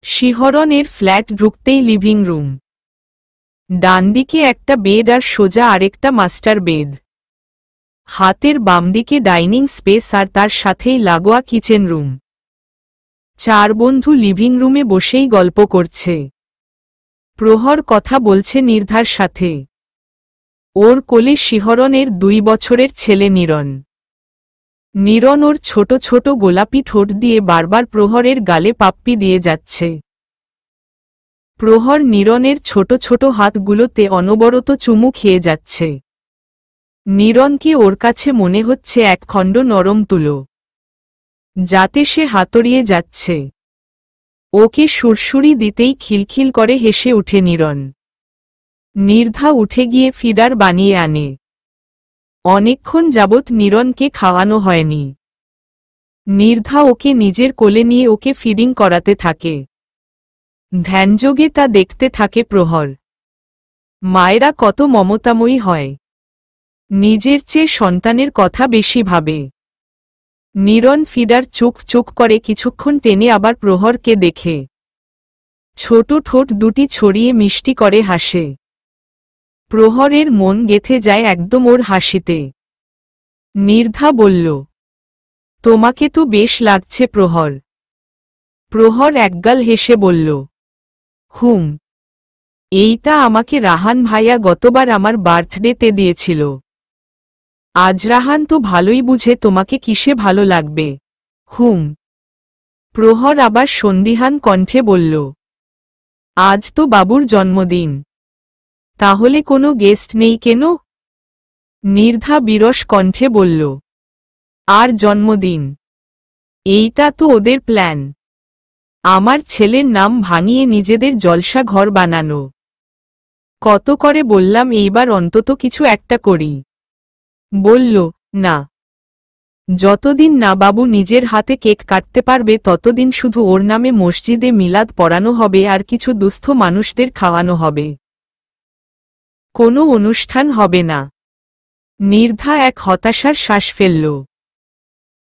শিহরণের flat ঢুকতেই living room. ডান দিকে একটা বেড আর সোজা আরেকটা মাস্টার বেড। হাতের বাম দিকে ডাইনিং স্পেস আর তার সাথেই লাগোয়া কিচেন রুম। চার বন্ধু লিভিং রুমে বসেই গল্প করছে। প্রহর কথা বলছে নির্ধার সাথে। ওর কোলে শিহরণের 2 বছরের ছেলে নীরণ। নীরণ ওর ছোট ছোট গোলাপি ঠোঁট দিয়ে বারবার প্রহরের গালে পাপ্পি দিয়ে যাচ্ছে। প্রহর নীরণের ছোট ছোট হাতগুলোতে অনবরত চুমু খেয়ে যাচ্ছে। নীরণকে ওর কাছে মনে হচ্ছে এক খণ্ড নরম তুলো, যাতে সে হাতড়িয়ে যাচ্ছে। ওকে সুরসুরি দিতেই খিলখিল করে হেসে উঠে নীরণ। নির্ধা উঠে গিয়ে ফিডার বানিয়ে আনে। অনেকক্ষণ যাবৎ নীরণকে খাওয়ানো হয়নি। নির্ধা ওকে নিজের কোলে নিয়ে ওকে ফিডিং করাতে থাকে। ধ্যানযোগে তা দেখতে থাকে প্রহর। মায়েরা কত মমতাময়ী হয়, নিজের চেয়ে সন্তানের কথা বেশি ভাবে। নীরণ ফিডার চুক চুক করে কিছুক্ষণ টেনে আবার প্রহরকে দেখে। ছোট ঠোঁট দুটি ছড়িয়ে মিষ্টি করে হাসে। প্রহরের মন গেথে যায় একদম ওর হাসিতে। নির্ধা বলল, তোমাকে তো বেশ লাগছে প্রহর। প্রহর একগাল হেসে বলল, হুম, এইটা আমাকে রাহান ভাইয়া গতবার আমার বার্থডেতে দিয়েছিল। আজ রাহান তো ভালোই বুঝে তোমাকে কিসে ভালো লাগবে। হুম। প্রহর আবার সন্দিহান কণ্ঠে বলল, আজ তো বাবুর জন্মদিন, তাহলে কোনো গেস্ট নেই কেন? নির্ধা বিরস কণ্ঠে বলল, আর জন্মদিন? এইটা তো ওদের প্ল্যান, আমার ছেলের নাম ভাঙিয়ে নিজেদের জলসা ঘর বানানো। কত করে বললাম এইবার অন্তত কিছু একটা করি। বলল, না, যতদিন না বাবু নিজের হাতে কেক কাটতে পারবে ততদিন শুধু ওর নামে মসজিদে মিলাদ পড়ানো হবে আর কিছু দুস্থ মানুষদের খাওয়ানো হবে, কোনো অনুষ্ঠান হবে না। নির্ধা এক হতাশার শ্বাস ফেলল।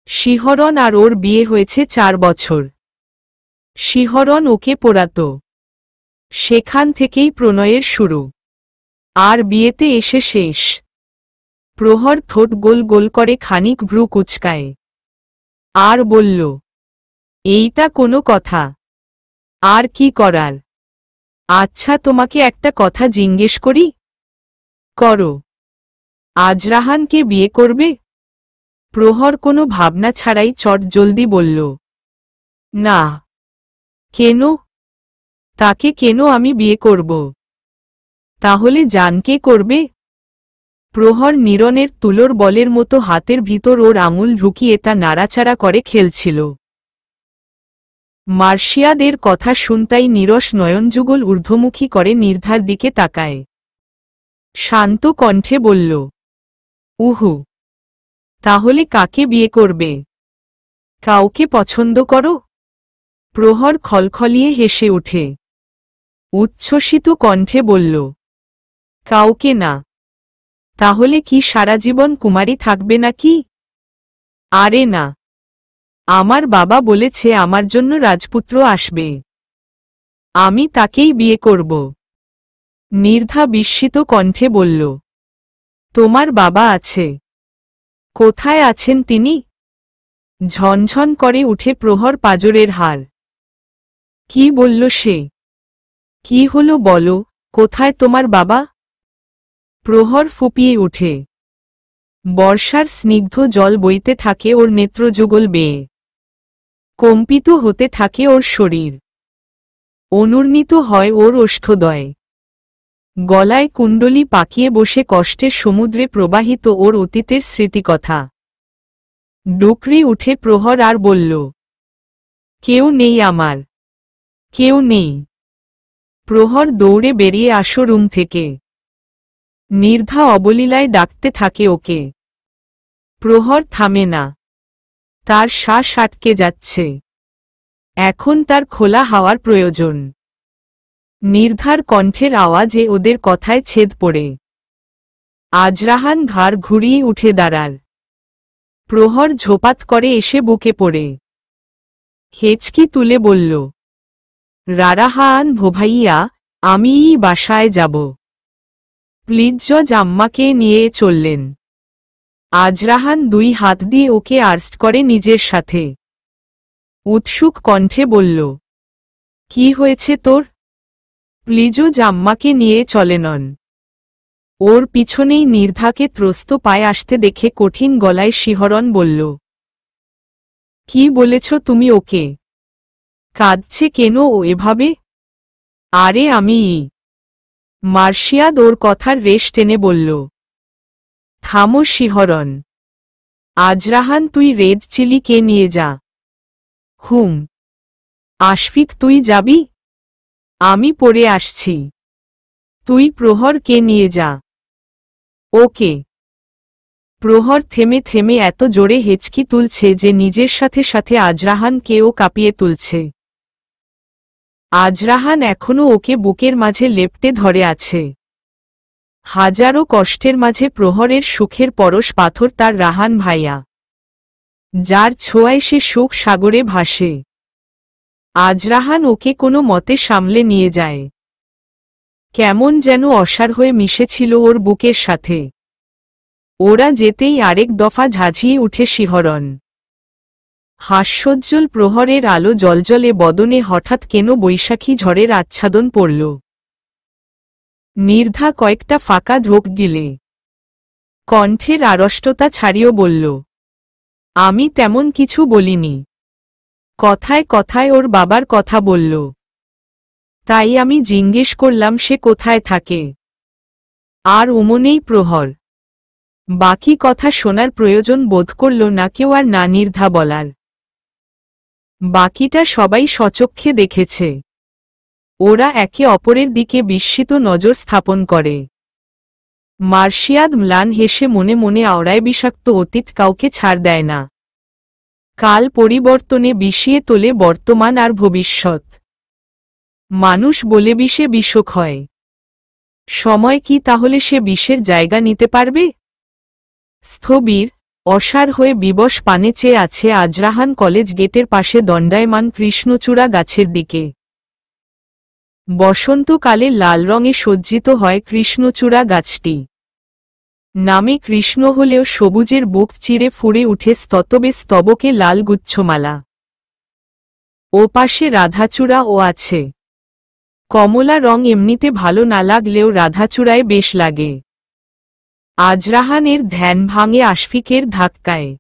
শিহরণ আর ওর বিয়ে হয়েছে 4 বছর। শিহরণ ওকে পোড়াত, সেখান থেকেই প্রণয়ের শুরু, আর বিয়েতে এসে শেষ। প্রহর ঠোঁট গোল গোল করে খানিক ভ্রু কুচকায়, আর বলল, এইটা কোনো কথা? আর কি করার? আচ্ছা, তোমাকে একটা কথা জিজ্ঞেস করি। করো। আজ রাহানকে বিয়ে করবে? প্রহর কোনো ভাবনা ছাড়াই চট জলদি বলল, না। কেন? তাকে কেন আমি বিয়ে করব? তাহলে জানকে করবে? প্রহর নীরণের তুলোর বলের মতো হাতের ভিতর ওর আঙুল ঢুকিয়ে তা নাড়াচাড়া করে খেলছিল। মার্শিয়াদের কথা শুনতাই নীরস নয়নযুগল ঊর্ধ্বমুখী করে নির্ধার দিকে তাকায়। শান্ত কণ্ঠে বলল, উহু। তাহলে কাকে বিয়ে করবে? কাউকে পছন্দ করো? প্রহর খলখলিয়ে হেসে ওঠে। উচ্ছ্বসিত কণ্ঠে বলল, কাউকে না। তাহলে কি সারা জীবন কুমারী থাকবে নাকি? আরে না, আমার বাবা বলেছে আমার জন্য রাজপুত্র আসবে, আমি তাকেই বিয়ে করব। নির্ধা বিস্মিত কণ্ঠে বলল, তোমার বাবা আছে? কোথায় আছেন তিনি? ঝনঝন করে উঠে প্রহর পাজরের হার। কি বলল সে? কি হলো বলো, কোথায় তোমার বাবা? প্রহর ফুপিয়ে উঠে। বর্ষার স্নিগ্ধ জল বইতে থাকে ওর নেত্রযুগল বেয়ে। কম্পিত হতে থাকে ওর শরীর। অনুর্ণিত হয় ওর ওষ্ঠদয়। গলায় কুণ্ডলী পাকিয়ে বসে কষ্টের সমুদ্রে প্রবাহিত ওর অতীতের স্মৃতিকথা। ডুকরে উঠে প্রহর আর বলল, কেউ নেই আমার, কেউ নেই। প্রহর দৌড়ে বেরিয়ে আসো রুম থেকে। নির্ধা অবলীলায় ডাকতে থাকে ওকে। প্রহর থামে না, তার শ্বাস আটকে যাচ্ছে। এখন তার খোলা হাওয়ার প্রয়োজন। নির্ধার কণ্ঠের আওয়াজে ওদের কথায় ছেদ পড়ে। আজ রাহান ঘাড় ঘুরিয়ে উঠে দাঁড়ার। প্রহর ঝোপাত করে এসে বুকে পড়ে। হেঁচকি তুলে বলল, রারাহান ভোভাইয়া, আমিই বাসায় যাব। প্লিজ জজ আম্মাকে নিয়ে চললেন। আজরাহান দুই হাত দিয়ে ওকে আর্স্ট করে নিজের সাথে। উৎসুক কণ্ঠে বলল, কি হয়েছে তোর? প্লিজও জাম্মাকে নিয়ে চলেনন। ওর পিছনেই নির্ধাকে ত্রস্ত পায়ে আসতে দেখে কঠিন গলায় শিহরণ বলল, কি বলেছ তুমি ওকে? কাঁদছে কেন ও এভাবে? আরে আমি। মার্শিয়াদ ওর কথার রেশ টেনে বলল। থামো শিহরণ। আজরাহান তুই রেড চিলিকে নিয়ে যা। হুম। আশফিক তুই যাবি? আমি পরে আসছি। তুই প্রহরকে নিয়ে যা। ওকে। প্রহর থেমে থেমে এত জোরে হেঁচকি তুলছে যে নিজের সাথে সাথে আজরাহানকেও কাঁপিয়ে তুলছে। আজরাহান এখনও ওকে বুকের মাঝে লেপ্টে ধরে আছে। হাজারো কষ্টের মাঝে প্রহরের সুখের পরশ পাথর তার রাহান ভাইয়া, যার ছোঁয়ায় সে সুখ সাগরে ভাসে। আজরাহান ওকে কোনো মতে সামলে নিয়ে যায়। কেমন যেন অসাড় হয়ে মিশেছিল ওর বুকের সাথে। ওরা যেতেই আরেক দফা ঝাঁঝিয়ে উঠে শিহরণ। হাস্যোজ্জ্বল প্রহরের আলো জলজলে বদনে হঠাৎ কেন বৈশাখী ঝড়ের আচ্ছাদন পড়ল। নির্ধা কয়েকটা ফাঁকা ঢোক গিলে কণ্ঠের আড়ষ্টতা ছাড়িয়েও বলল, আমি তেমন কিছু বলিনি। কথায় কথায় ওর বাবার কথা বলল, তাই আমি জিজ্ঞেস করলাম সে কোথায় থাকে। আর ওমনেই প্রহর বাকি কথা শোনার প্রয়োজন বোধ করল না কেউ, আর না নির্ধা বলার। বাকিটা সবাই সচক্ষে দেখেছে। ওরা একে অপরের দিকে বিস্মিত নজর স্থাপন করে। মার্শিয়াদ ম্লান হেসে মনে মনে আওড়ায় বিষাক্ত অতীত কাউকে ছাড় দেয় না। কাল পরিবর্তনে বিষিয়ে তোলে বর্তমান আর ভবিষ্যৎ। মানুষ বলে বিষে বিষক হয়। সময় কি তাহলে সে বিষের জায়গা নিতে পারবে? স্থবির অসাড় হয়ে বিবশ পানে চেয়ে আছে আজরাহান কলেজ গেটের পাশে দণ্ডায়মান কৃষ্ণচূড়া গাছের দিকে। বসন্তকালে লাল রঙে সজ্জিত হয় কৃষ্ণচূড়া গাছটি। নামে কৃষ্ণ হলেও সবুজের বুক চিরে ফুঁড়ে উঠে স্ততবে স্তবকে লাল গুচ্ছমালা। ও পাশে রাধাচূড়াও আছে। কমলা রং এমনিতে ভালো না লাগলেও রাধাচূড়ায় বেশ লাগে। আজরাহানের ধ্যান ভাঙে আশফিকের ধাক্কায়।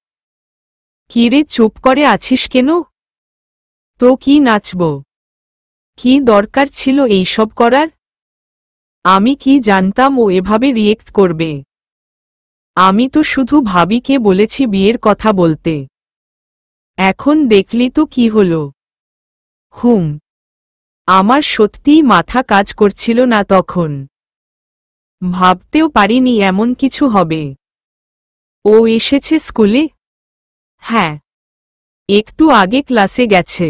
কিরে চুপ করে আছিস কেন? তো কি নাচব? কি দরকার ছিল এইসব করার? আমি কি জানতাম ও এভাবে রিয়েক্ট করবে? আমি তো শুধু ভাবিকে বলেছি বিয়ের কথা বলতে। এখন দেখলি তো কি হলো। হুম। আমার সত্যিই মাথা কাজ করছিল না তখন। ভাবতেও পারিনি এমন কিছু হবে। ও এসেছে স্কুলে? হ্যাঁ, একটু আগে ক্লাসে গেছে।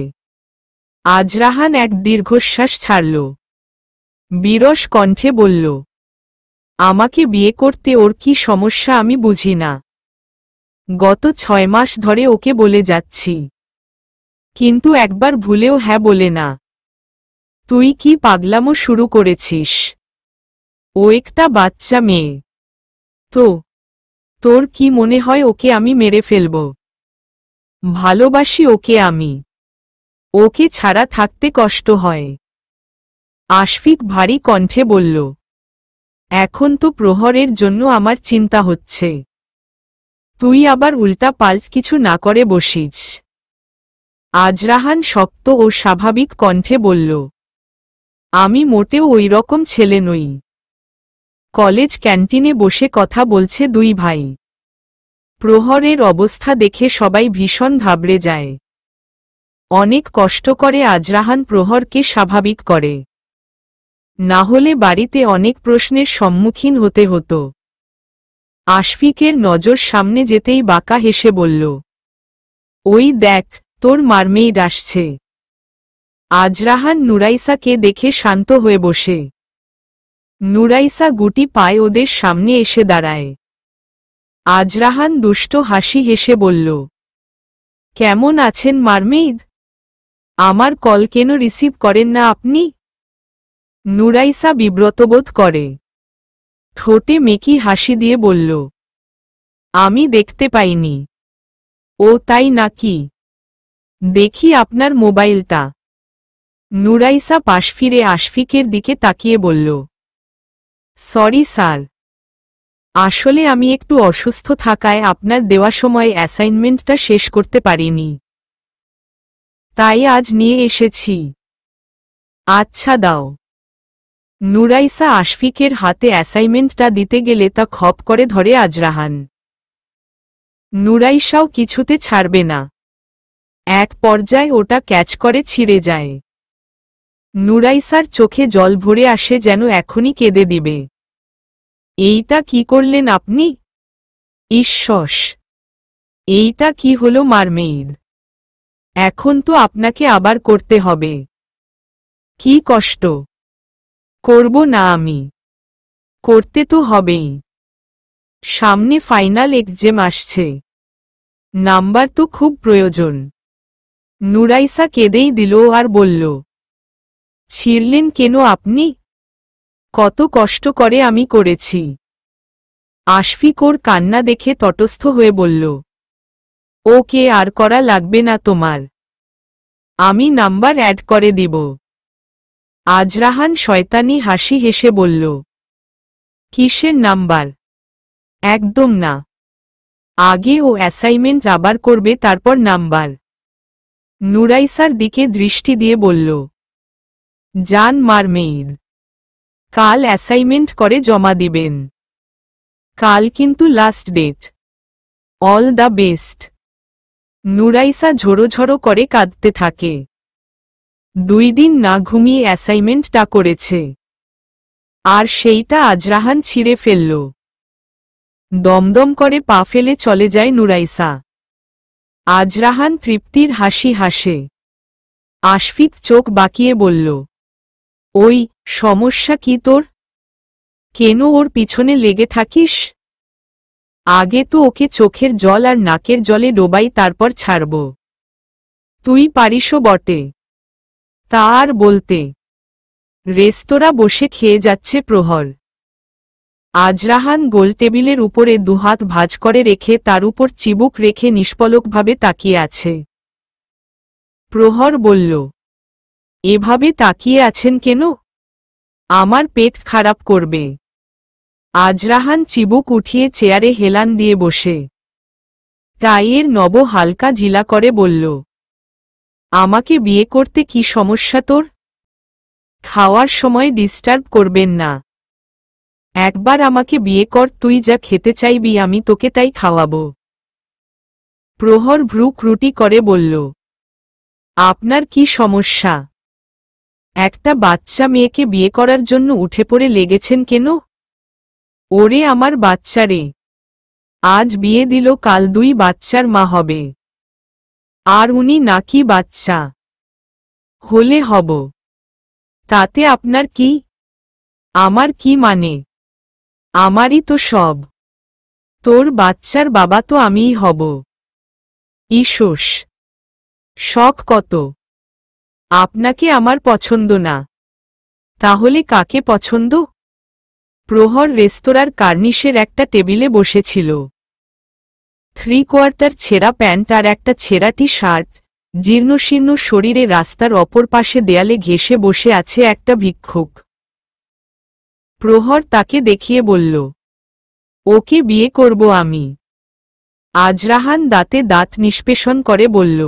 আজরাহান এক দীর্ঘশ্বাস ছাড়ল। বিরস কণ্ঠে বলল, আমাকে বিয়ে করতে ওর কি সমস্যা আমি বুঝি না। গত 6 মাস ধরে ওকে বলে যাচ্ছি, কিন্তু একবার ভুলেও হ্যাঁ বলে না। তুই কি পাগলামো শুরু করেছিস? ও একটা বাচ্চা মেয়ে। তো তোর কি মনে হয় ওকে আমি মেরে ফেলব? ভালোবাসি ওকে আমি। ওকে ছাড়া থাকতে কষ্ট হয়। আশফিক ভারী কণ্ঠে বলল, এখন তো প্রহরের জন্য আমার চিন্তা হচ্ছে। তুই আবার উল্টা পাল্ট কিছু না করে বসিস। আজরাহান শক্ত ও স্বাভাবিক কণ্ঠে বলল, আমি মোটেও ওই রকম ছেলে নই। কলেজ ক্যান্টিনে বসে কথা বলছে দুই ভাই। প্রহরের অবস্থা দেখে সবাই ভীষণ ঘাবড়ে যায়। অনেক কষ্ট করে আজরাহান প্রহরকে স্বাভাবিক করে। না হলে বাড়িতে অনেক প্রশ্নের সম্মুখীন হতে হতো। আশফিকের নজর সামনে যেতেই বাঁকা হেসে বলল, ওই দেখ তোর মারমেইড আসছে। আজরাহান নুরাইসাকে দেখে শান্ত হয়ে বসে। নুরাইসা গুটি পায়ে ওদের সামনে এসে দাঁড়ায়। আজরাহান দুষ্ট হাসি হেসে বলল, কেমন আছেন মারমেইড? আমার কল কেন রিসিভ করেন না আপনি? নুরাইসা বিব্রতবোধ করে। ঠোঁটে মেকি হাসি দিয়ে বলল, আমি দেখতে পাইনি। ও তাই নাকি? দেখি আপনার মোবাইলটা। নুরাইসা পাশ ফিরে আশফিকের দিকে তাকিয়ে বলল, সরি স্যার, আসলে আমি একটু অসুস্থ থাকায় আপনার দেওয়া সময় অ্যাসাইনমেন্টটা শেষ করতে পারিনি, তাই আজ নিয়ে এসেছি। আচ্ছা দাও। নুরাইসা আশফিকের হাতে অ্যাসাইনমেন্টটা দিতে গেলে তা খপ করে ধরে আজরাহান। নুরাইসাও কিছুতে ছাড়বে না। এক পর্যায়ে ওটা ক্যাচ করে ছিঁড়ে যায়। নুরাইসার চোখে জল ভরে আসে, যেন এখনই কেঁদে দিবে। এইটা কি করলেন আপনি? ঈশ্বস, এইটা কি হলো মারমেইড? এখন তো আপনাকে আবার করতে হবে। কি কষ্ট। করব না আমি, করতে তো হবেই। সামনে ফাইনাল এক্সাম আসছে, নাম্বার তো খুব প্রয়োজন। নুরাইসা কেঁদেই দিল আর বলল, ছিঁড়লেন কেন আপনি? কত কষ্ট করে আমি করেছি। আশফিক ওর কান্না দেখে তটস্থ হয়ে বলল, ওকে আর করা লাগবে না তোমার, আমি নাম্বার অ্যাড করে দিব। আজরাহান শয়তানি হাসি হেসে বলল, কিসের নাম্বার? একদম না, আগে ও অ্যাসাইনমেন্ট আবার করবে, তারপর নাম্বার। নুরাইসার দিকে দৃষ্টি দিয়ে বলল, জান মারমেইড, কাল অ্যাসাইনমেন্ট করে জমা দিবেন। কাল কিন্তু last date. All the best. নুরাইসা ঝোড়ো ঝোড়ো করে কাঁদতে থাকে। 2 দিন না ঘুমিয়ে অ্যাসাইনমেন্টটা করেছে, আর সেইটা আজরাহান ছিঁড়ে ফেলল। দমদম করে পা ফেলে চলে যায় নুরাইসা। আজরাহান তৃপ্তির হাসি হাসে। আশফিক চোখ বাঁকিয়ে বলল, ওই, সমস্যা কি তোর? কেন ওর পিছনে লেগে থাকিস? আগে তো ওকে চোখের জল আর নাকের জলে ডোবাই, তারপর ছাড়ব। তুই পারিসও বটে। তা আর বলতে। রেস্তোরাঁ বসে খেয়ে যাচ্ছে প্রহর। আজরাহান গোল টেবিলের উপরে দুহাত ভাঁজ করে রেখে তার উপর চিবুক রেখে নিষ্পলকভাবে তাকিয়ে আছে। প্রহর বলল, এভাবে তাকিয়ে আছেন কেন? আমার পেট খারাপ করবে। আজরাহান চিবুক উঠিয়ে চেয়ারে হেলান দিয়ে বসে টাইয়ের নব হালকা ঢিলা করে বলল, আমাকে বিয়ে করতে কি সমস্যা তোর? খাওয়ার সময় ডিস্টার্ব করবেন না। একবার আমাকে বিয়ে কর, তুই যা খেতে চাইবি আমি তোকে তাই খাওয়াবো। প্রহর ভ্রু ক্রুটি করে বলল, আপনার কি সমস্যা? একটা বাচ্চা মেয়েকে বিয়ে করার জন্য উঠে পড়ে লেগেছেন কেন? ওরে আমার বাচ্চা রে, আজ বিয়ে দিল, কাল 2 বাচ্চার মা হবে। আর উনি নাকি বাচ্চা হলে হব, তাতে আপনার কি? আমার কি মানে? আমারই তো সব। তোর বাচ্চার বাবা তো আমিই হব। ইসোস, শখ কত! আপনাকে আমার পছন্দ না, তাহলে কাকে পছন্দ? প্রহর রেস্তোরাঁর কার্নিশের একটা টেবিলে বসেছিল। 3/4 ছেঁড়া প্যান্ট আর একটা ছেঁড়া টি শার্ট, জীর্ণশীর্ণ শরীরে রাস্তার অপর পাশে দেয়ালে ঘেঁষে বসে আছে একটা ভিক্ষুক। প্রহর তাকে দেখিয়ে বলল, ওকে বিয়ে করব আমি। আজরাহান দাঁতে দাঁত নিষ্পেষণ করে বলল,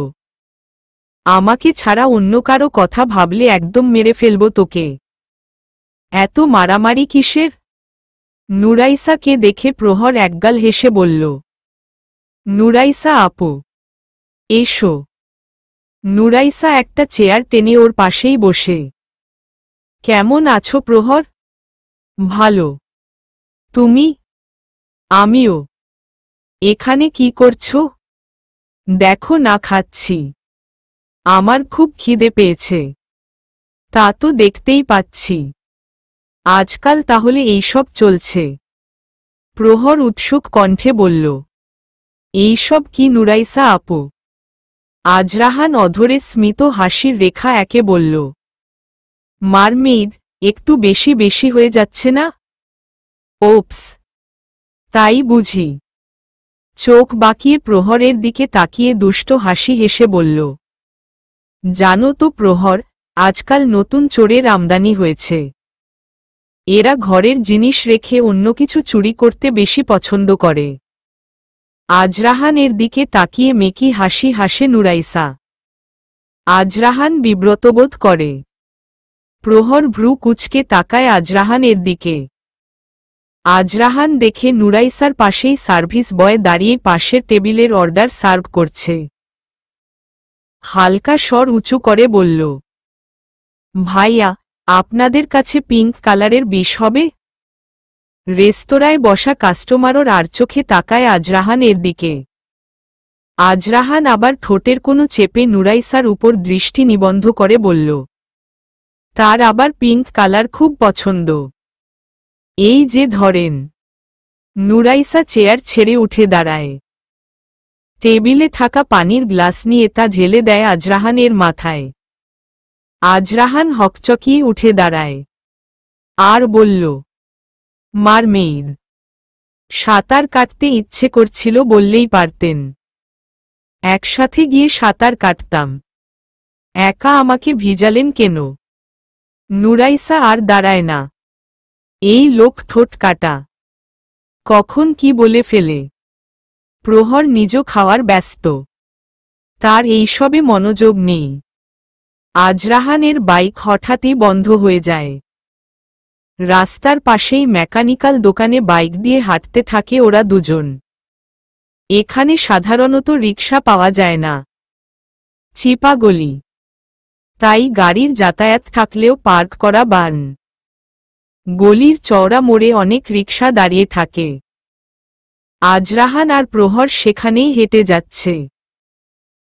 আমাকে ছাড়া অন্য কারো কথা ভাবলে একদম মেরে ফেলব তোকে। এত মারামারি কিসের? নুরাইসাকে দেখে প্রহর একগাল হেসে বলল, নুরাইসা আপু, এসো। নুরাইসা একটা চেয়ার টেনে ওর পাশেই বসে, কেমন আছো প্রহর? ভালো। তুমি? আমিও। এখানে কি করছো? দেখো না খাচ্ছি। আমার খুব খিদে পেয়েছে। তা তো দেখতেই পাচ্ছি। আজকাল তাহলে এইসব চলছে? প্রহর উৎসুক কণ্ঠে বলল, এইসব কি নুরাইসা আপু? আজরাহান অধরে স্মিত হাসির রেখা এঁকে বলল, মারমেইড, একটু বেশি বেশি হয়ে যাচ্ছে না? ওপস, তাই বুঝি? চোখ বাঁকিয়ে প্রহরের দিকে তাকিয়ে দুষ্ট হাসি হেসে বলল, জানো তো প্রহর, আজকাল নতুন চোরের আমদানি হয়েছে। এরা ঘরের জিনিস রেখে অন্য কিছু চুরি করতে বেশি পছন্দ করে। আজরাহানের দিকে তাকিয়ে মেকি হাসি হাসে নুরাইসা। আজরাহান বিব্রতবোধ করে। প্রহর ভ্রু কুঁচকে তাকায় আজরাহানের দিকে। আজরাহান দেখে নুরাইসার পাশেই সার্ভিস বয় দাঁড়িয়ে পাশের টেবিলের অর্ডার সার্ভ করছে। হালকা স্বর উঁচু করে বলল, ভাইয়া, আপনাদের কাছে পিঙ্ক কালারের বিষ হবে? রেস্তোরাঁয় বসা কাস্টমারর আর চোখে তাকায় আজরাহানের দিকে। আজরাহান আবার ঠোঁটের কোনো চেপে নুরাইসার উপর দৃষ্টি নিবন্ধ করে বলল, তার আবার পিঙ্ক কালার খুব পছন্দ। এই যে ধরেন। নুরাইসা চেয়ার ছেড়ে উঠে দাঁড়ায়। টেবিলে থাকা পানির গ্লাস নিয়ে তা ঢেলে দেয় আজরাহানের মাথায়। আজরাহান হকচকিয়ে উঠে দাঁড়ায় আর বলল, মারমেইড। সাঁতার কাটতে ইচ্ছে করছিল বললেই পারতেন। একসাথে গিয়ে সাঁতার কাটতাম। একা আমাকে ভিজালেন কেন? নুরাইসা আর দাঁড়ায় না। এই লোক ঠোঁট কাটা। কখন কি বলে ফেলে। প্রহর নিজ খাওয়ার ব্যস্ত। তার এইসবে মনোযোগ নেই। আজরাহানের বাইক হঠাৎই বন্ধ হয়ে যায়। রাস্তার পাশেই মেকানিক্যাল দোকানে বাইক দিয়ে হাঁটতে থাকে ওরা দুজন। এখানে সাধারণত রিকশা পাওয়া যায় না। চিপা গলি। তাই গাড়ির যাতায়াত থাকলেও পার্ক করা বারণ। গলির চওড়া মোড়ে অনেক রিকশা দাঁড়িয়ে থাকে। আজরাহান আর প্রহর সেখানেই হেঁটে যাচ্ছে।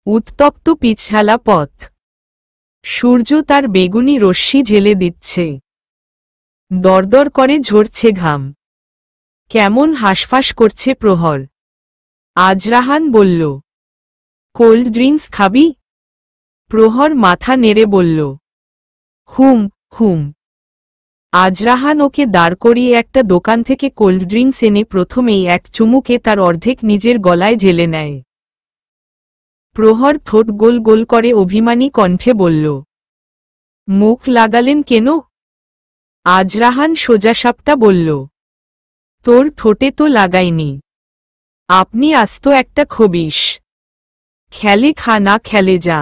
উত্তপ্ত পিছালা পথ। সূর্য তার বেগুনি রশ্মি ঢেলে দিচ্ছে। দরদর করে ঝরছে ঘাম। কেমন হাঁসফাঁস করছে প্রহর। আজরাহান বলল, কোল্ড ড্রিঙ্কস খাবি? প্রহর মাথা নেড়ে বলল, হুম হুম। আজরাহান ওকে দাঁড় করিয়ে একটা দোকান থেকে কোল্ড ড্রিঙ্কস এনে প্রথমেই এক চুমুকে তার অর্ধেক নিজের গলায় ঢেলে নেয়। প্রহর ঠোঁট গোল গোল করে অভিমানী কণ্ঠে বলল, মুখ লাগালেন কেন? আজরাহান সোজাসাপটা বলল, তোর ঠোঁটে তো লাগাইনি। আপনি আস্ত একটা খবিশ। খেলে খা না খেলে যা।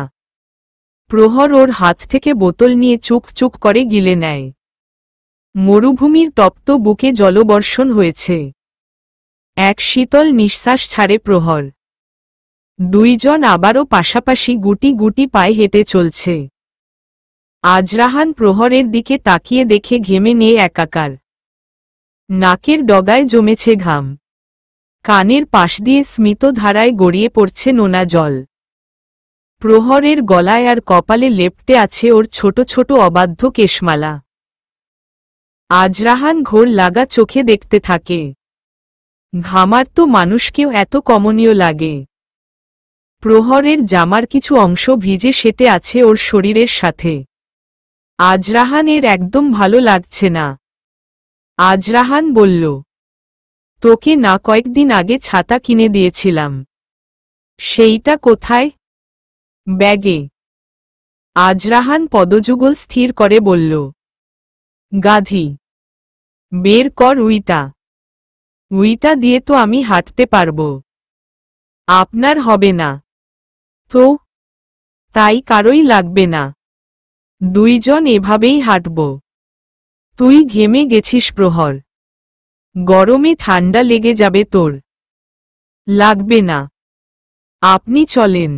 প্রহর ওর হাত থেকে বোতল নিয়ে চুক চুক করে গিলে নেয়। মরুভূমির তপ্ত বুকে জলবর্ষণ হয়েছে। এক শীতল নিঃশ্বাস ছাড়ে প্রহর। দুইজন আবারও পাশাপাশি গুটি গুটি পায়ে হেঁটে চলছে। আজরাহান প্রহরের দিকে তাকিয়ে দেখে ঘেমে নিয়ে একাকার। নাকের ডগায় জমেছে ঘাম। কানের পাশ দিয়ে স্মিত ধারায় গড়িয়ে পড়ছে নোনা জল। প্রহরের গলায় আর কপালে লেপ্টে আছে ওর ছোট ছোট অবাধ্য কেশমালা। আজরাহান ঘোর লাগা চোখে দেখতে থাকে। ঘামার তো মানুষকেও এত কমনীয় লাগে। প্রহরের জামার কিছু অংশ ভিজে সেটে আছে ওর শরীরের সাথে। আজরাহানের একদম ভালো লাগছে না। আজরাহান বলল, তোকে না কয়েকদিন আগে ছাতা কিনে দিয়েছিলাম। সেইটা কোথায়? ব্যাগে। আজরাহান পদযুগল স্থির করে বলল, গাধি। বের কর উইটা। উইটা দিয়ে তো আমি হাঁটতে পারব। আপনার হবে না তো? তাই কারোই লাগবে না। দুইজন এভাবেই হাঁটব। তুই ঘেমে গেছিস প্রহর। গরমে ঠান্ডা লেগে যাবে তোর। লাগবে না। আপনি চলেন।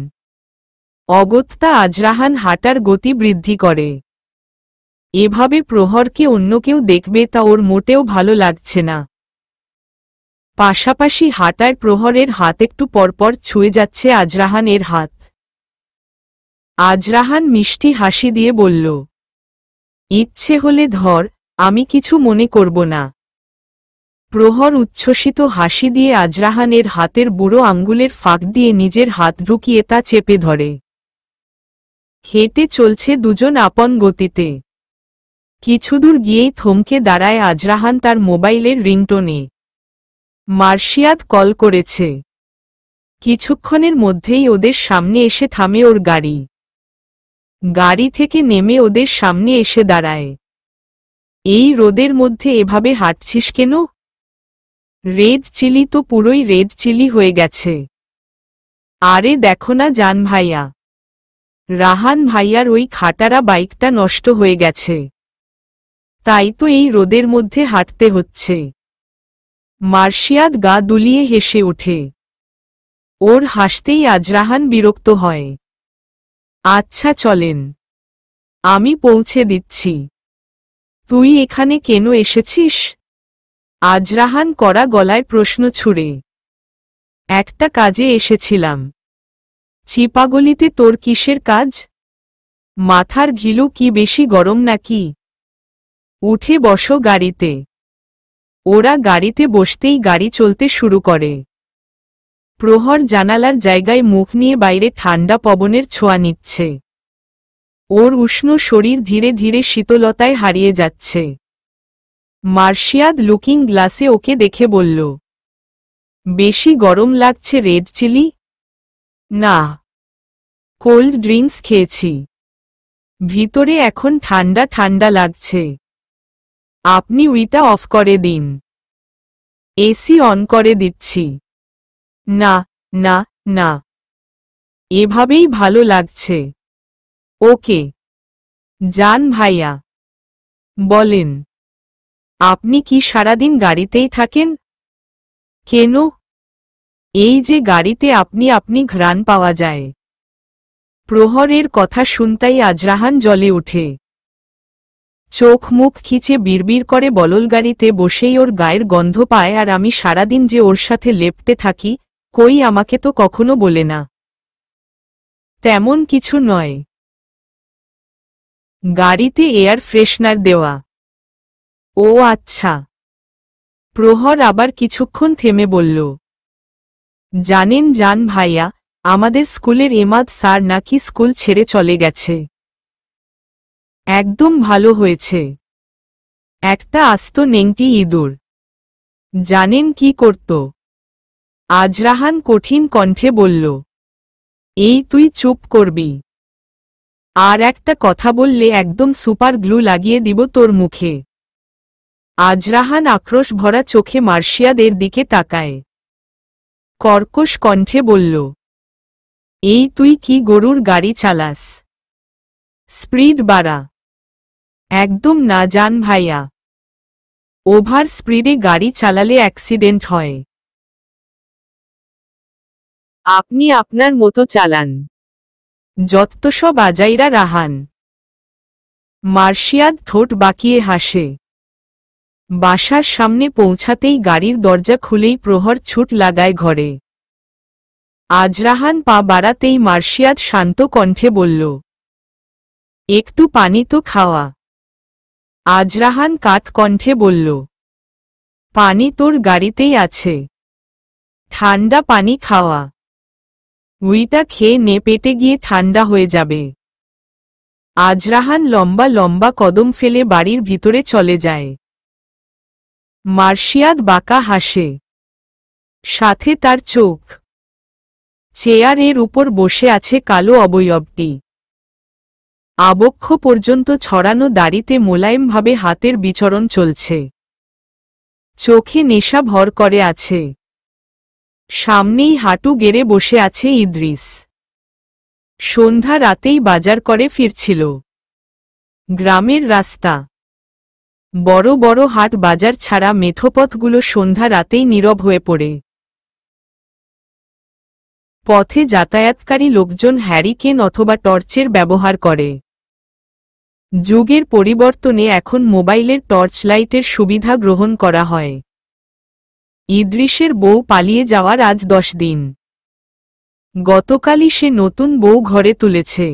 অগত্যা আজরাহান হাঁটার গতি বৃদ্ধি করে। এভাবে প্রহরকে অন্য কেউ দেখবে তা ওর মোটেও ভালো লাগছে না। পাশাপাশি হাঁটায় প্রহরের হাত একটু পরপর ছুঁয়ে যাচ্ছে আজরাহানের হাত। আজরাহান মিষ্টি হাসি দিয়ে বলল, ইচ্ছে হলে ধর, আমি কিছু মনে করব না। প্রহর উচ্ছ্বসিত হাসি দিয়ে আজরাহানের হাতের বুড়ো আঙ্গুলের ফাঁক দিয়ে নিজের হাত ঢুকিয়ে তা চেপে ধরে। হেঁটে চলছে দুজন আপন গতিতে। কিছুদূর গিয়েই থমকে দাঁড়ায় আজরাহান তার মোবাইলের রিংটোনে। মার্শিয়াদ কল করেছে। কিছুক্ষণের মধ্যেই ওদের সামনে এসে থামে ওর গাড়ি। গাড়ি থেকে নেমে ওদের সামনে এসে দাঁড়ায়। এই রোদের মধ্যে এভাবে হাঁটছিস কেন? রেড চিলি তো পুরোই রেড চিলি হয়ে গেছে। আরে দেখো না জান ভাইয়া, রাহান ভাইয়ার ওই খাটারা বাইকটা নষ্ট হয়ে গেছে, তাই তো এই রোদের মধ্যে হাঁটতে হচ্ছে। মার্শিয়াদ গা দুলিয়ে হেসে ওঠে। ওর হাসতেই আজরাহান বিরক্ত হয়। আচ্ছা চলেন, আমি পৌঁছে দিচ্ছি। তুই এখানে কেন এসেছিস? আজরাহান কড়া গলায় প্রশ্ন ছুড়ে। একটা কাজে এসেছিলাম। চিপাগলিতে তোর কিসের কাজ? মাথার ঘিলু কি বেশি গরম নাকি? উঠে বসো গাড়িতে। ওরা গাড়িতে বসতেই গাড়ি চলতে শুরু করে। প্রহর জানালার জায়গায় মুখ নিয়ে বাইরে ঠান্ডা পবনের ছোঁয়া নিচ্ছে। ওর উষ্ণ শরীর ধীরে ধীরে শীতলতায় হারিয়ে যাচ্ছে। মার্শিয়াদ লুকিং গ্লাসে ওকে দেখে বলল, বেশি গরম লাগছে রেড চিলি? না, কোল্ড ড্রিঙ্কস খেয়েছি, ভিতরে এখন ঠান্ডা ঠান্ডা লাগছে। আপনি উইটা অফ করে দিন। এসি অন করে দিচ্ছি। না না না, এভাবেই ভালো লাগছে। ওকে জান ভাইয়া। বলেন, আপনি কি সারাদিন গাড়িতেই থাকেন? কেন? এই যে গাড়িতে আপনি ঘ্রাণ পাওয়া যায়। প্রহরের কথা শুনতেই আজরাহান জ্বলে ওঠে। চোখ মুখ খিচে বিড়বিড় করে বলল, গাড়িতে বসেই ওর গায়ের গন্ধ পায়, আর আমি সারাদিন যে ওর সাথে লেপ্টে থাকি, কই আমাকে তো কখনো বলে না। তেমন কিছু নয়, গাড়িতে এয়ার ফ্রেশনার দেওয়া। ও আচ্ছা। প্রহর আবার কিছুক্ষণ থেমে বলল, জানেন জান ভাইয়া, আমাদের স্কুলের এমাদ স্যার নাকি স্কুল ছেড়ে চলে গেছে। একদম ভালো হয়েছে। একটা আস্ত নেংটি ইঁদুর। জানেন কি করত? আজরাহান কঠিন কণ্ঠে বলল, এই তুই চুপ করবি। আর একটা কথা বললে একদম সুপার গ্লু লাগিয়ে দিব তোর মুখে। আজরাহান আক্রোশ ভরা চোখে মার্শিয়াদের দিকে তাকায়। কর্কশ কণ্ঠে বলল, এই তুই কি গরুর গাড়ি চালাস? স্পিড বাড়া। একদম না জান ভাইয়া, ওভার স্পিডে গাড়ি চালালে অ্যাক্সিডেন্ট হয়। আপনি আপনার মতো চালান, যত সব আজাইরা রাহান। মার্শিয়াদ ঠোঁট বাঁকিয়ে হাসে। বাসার সামনে পৌঁছাতেই গাড়ির দরজা খুলেই প্রহর ছুট লাগায় ঘরে। আজরাহান পা বাড়াতেই মার্শিয়াদ শান্ত কণ্ঠে বলল, একটু পানি তো খাওয়া। আজরাহান কাঠ কণ্ঠে বলল, পানি তোর গাড়িতেই আছে, ঠান্ডা পানি খাওয়া। উইটা খেয়ে নে, পেটে গিয়ে ঠান্ডা হয়ে যাবে। আজরাহান লম্বা লম্বা কদম ফেলে বাড়ির ভিতরে চলে যায়। মার্শিয়াদ বাঁকা হাসে, সাথে তার চোখ। চেয়ারের উপর বসে আছে কালো অবয়বটি। আবক্ষ পর্যন্ত ছড়ানো দাড়িতে মোলায়েমভাবে হাতের বিচরণ চলছে। চোখে নেশা ভর করে আছে। সামনেই হাঁটু গেড়ে বসে আছে ইদ্রিস। সন্ধ্যা রাতেই বাজার করে ফিরছিল। গ্রামের রাস্তা, বড় বড় হাট বাজার ছাড়া মেঠোপথগুলো সন্ধ্যা রাতেই নীরব হয়ে পড়ে। পথে যাতায়াতকারী লোকজন হ্যারিকেন অথবা টর্চের ব্যবহার করে। যুগের পরিবর্তনে এখন মোবাইলের টর্চ লাইটের সুবিধা গ্রহণ করা হয়। ইদ্রিসের বউ পালিয়ে যাওয়ার আজ 10 দিন। গতকালই সে নতুন বউ ঘরে তুলেছে।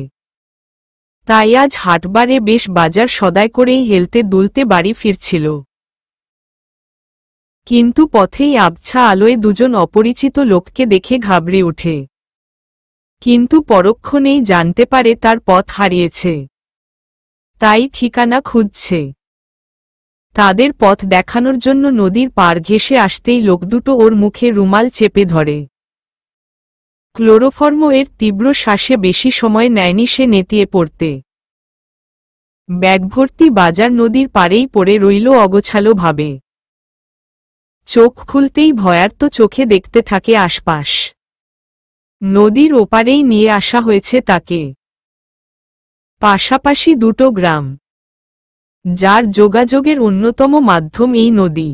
তাই আজ হাটবারে বেশ বাজার সদাই করেই হেলতে দুলতে বাড়ি ফিরছিল। কিন্তু পথেই আবছা আলোয় দুজন অপরিচিত লোককে দেখে ঘাবড়ে ওঠে। কিন্তু পরক্ষণেই জানতে পারে তার পথ হারিয়েছে, তাই ঠিকানা খুঁজছে। তাদের পথ দেখানোর জন্য নদীর পার ঘেঁষে আসতেই লোক দুটো ওর মুখে রুমাল চেপে ধরে। ক্লোরোফর্ম এর তীব্র শ্বাসে বেশি সময় নেয়নি সে নেতিয়ে পড়তে। ব্যাগভর্তি বাজার নদীর পাড়েই পড়ে রইল অগোছালো ভাবে। চোখ খুলতেই ভয়ার্ত চোখে দেখতে থাকে আশপাশ। নদীর ওপারেই নিয়ে আসা হয়েছে তাকে। পাশাপাশি দুটো গ্রাম, যার যোগাযোগের অন্যতম মাধ্যম এই নদী।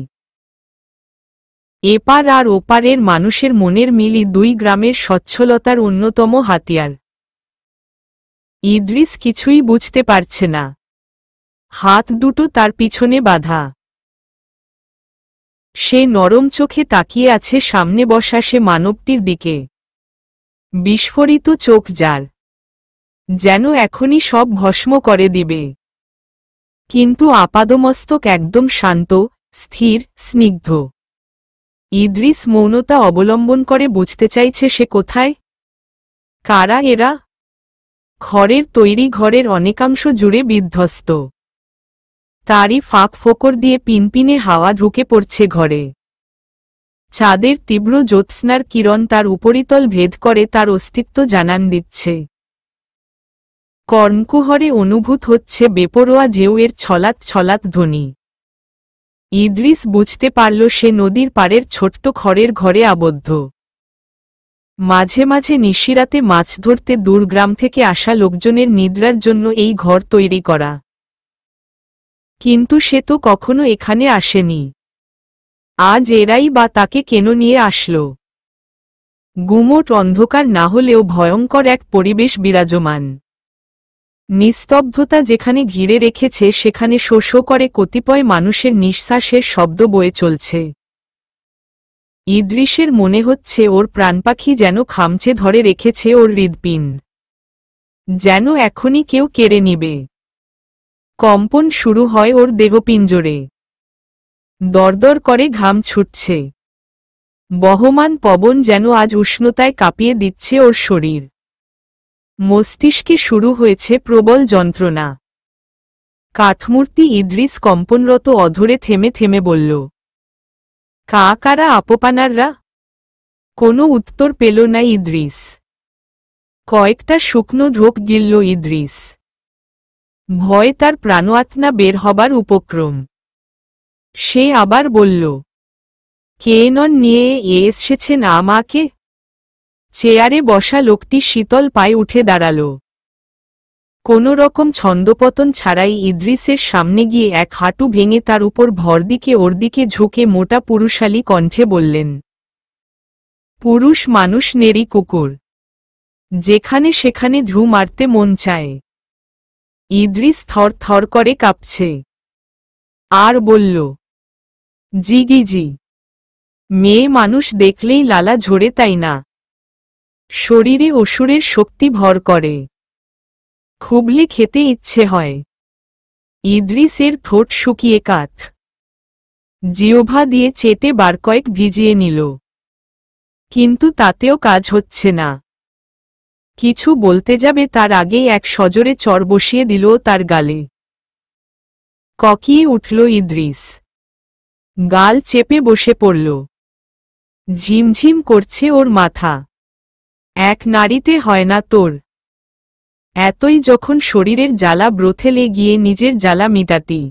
এপার আর ওপারের মানুষের মনের মিলই দুই গ্রামের সচ্ছলতার অন্যতম হাতিয়ার। ইদ্রিস কিছুই বুঝতে পারছে না। হাত দুটো তার পিছনে বাঁধা। সে নরম চোখে তাকিয়ে আছে সামনে বসা সে মানবটির দিকে। বিস্ফোরিত চোখ যার, যেন এখনই সব ভস্ম করে দিবে। কিন্তু আপাদমস্তক একদম শান্ত, স্থির, স্নিগ্ধ। ইদ্রিস মৌনতা অবলম্বন করে বুঝতে চাইছে সে কোথায়, কারা এরা। খড়ের তৈরি ঘরের অনেকাংশ জুড়ে বিধ্বস্ত। তারই ফাঁক ফোকর দিয়ে পিনপিনে হাওয়া ঢুকে পড়ছে ঘরে। চাঁদের তীব্র জ্যোৎস্নার কিরণ তার উপরিতল ভেদ করে তার অস্তিত্ব জানান দিচ্ছে। কর্ণকুহরে অনুভূত হচ্ছে বেপরোয়া ঢেউয়ের ছলাৎ ছলাৎ ধ্বনি। ইদ্রিস বুঝতে পারল সে নদীর পাড়ের ছোট্ট খড়ের ঘরে আবদ্ধ। মাঝে মাঝে নিশিরাতে মাছ ধরতে দূর গ্রাম থেকে আসা লোকজনের নিদ্রার জন্য এই ঘর তৈরি করা। কিন্তু সে তো কখনো এখানে আসেনি। আজ এরাই বা তাকে কেন নিয়ে আসল। গুমোট অন্ধকার না হলেও ভয়ঙ্কর এক পরিবেশ বিরাজমান। নিস্তব্ধতা যেখানে ঘিরে রেখেছে সেখানে শো শো করে কতিপয় মানুষের নিঃশ্বাসের শব্দ বয়ে চলছে। ইদ্রিসের মনে হচ্ছে ওর প্রাণপাখি যেন খামচে ধরে রেখেছে ওর হৃৎপিণ্ড, যেন এখনই কেউ কেড়ে নিবে। কম্পন শুরু হয় ওর দেহপিঞ্জরে। দরদর করে ঘাম ছুটছে। বহমান পবন যেন আজ উষ্ণতায় কাঁপিয়ে দিচ্ছে ওর শরীর। মস্তিষ্কে শুরু হয়েছে প্রবল যন্ত্রণা। কাঠমূর্তি ইদ্রিস কম্পনরত অধরে থেমে থেমে বলল, কারা আপোপানাররা? কোনো উত্তর পেল না ইদ্রিস। কয়েকটা শুকনো ঢোক গিলল ইদ্রিস। ভয় তার প্রাণআত্মা বের হবার উপক্রম। সে আবার বলল, কে নন নিয়ে এসেছেন আমাকে? চেয়ারে বসা লোকটি শীতল পায়ে উঠে দাঁড়াল। কোনো রকম ছন্দপতন ছাড়াই ইদ্রিসের সামনে গিয়ে এক হাঁটু ভেঙে তার উপর ভর দিকে ওর দিকে ঝুঁকে মোটা পুরুষালী কণ্ঠে বললেন, পুরুষ মানুষ নেড়ি কুকুর, যেখানে সেখানে ঢু মারতে মন চায়। ইদ্রিস থর থর করে কাঁপছে। আর বলল, জিগিজি, মেয়ে মানুষ দেখলেই লালা ঝরে তাই না? শরীরে অসুরের শক্তি ভর করে, খুবলে খেতে ইচ্ছে হয়। ইদ্রিসের ঠোঁট শুকিয়ে কাঠ। জিহ্বা দিয়ে চেটে বার কয়েক ভিজিয়ে নিল। কিন্তু তাতেও কাজ হচ্ছে না। কিছু বলতে যাবে তার আগেই এক সজোরে চর বসিয়ে দিল তার গালে। ককিয়ে উঠল ইদ্রিস। গাল চেপে বসে পড়ল। ঝিমঝিম করছে ওর মাথা। এক নারীতে হয় না তোর? এতই যখন শরীরের জ্বালা ব্রথেলে গিয়ে নিজের জ্বালা মিটাতি।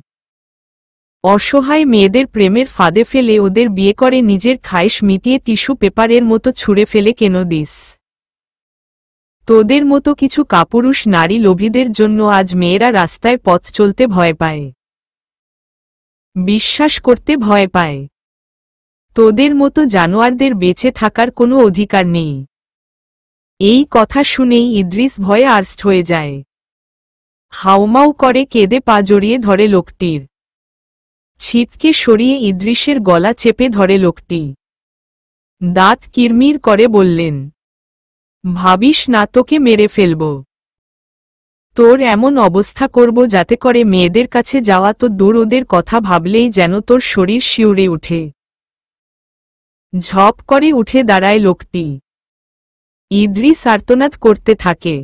অসহায় মেয়েদের প্রেমের ফাঁদে ফেলে ওদের বিয়ে করে নিজের খায়েশ মিটিয়ে টিস্যু পেপারের মতো ছুঁড়ে ফেলে কেন দিস? তোদের মতো কিছু কাপুরুষ নারী লোভীদের জন্য আজ মেয়েরা রাস্তায় পথ চলতে ভয় পায়, বিশ্বাস করতে ভয় পায়। তোদের মতো জানোয়ারদের বেঁচে থাকার কোনো অধিকার নেই। এই কথা শুনেই ইদ্রিস ভয়ে আর্ষ্ট হয়ে যায়। হাউমাউ করে কেঁদে পা জড়িয়ে ধরে লোকটির। ছিপকে সরিয়ে ইদ্রিসের গলা চেপে ধরে লোকটি। দাঁত কিরমির করে বললেন, ভাবিস না তোকে মেরে ফেলব। তোর এমন অবস্থা করব যাতে করে মেয়েদের কাছে যাওয়া তো দূর, ওদের কথা ভাবলেই যেন তোর শরীর শিউরে উঠে। ঝপ করে উঠে দাঁড়ায় লোকটি। ইদ্রিস আর্তনাদ করতে থাকে।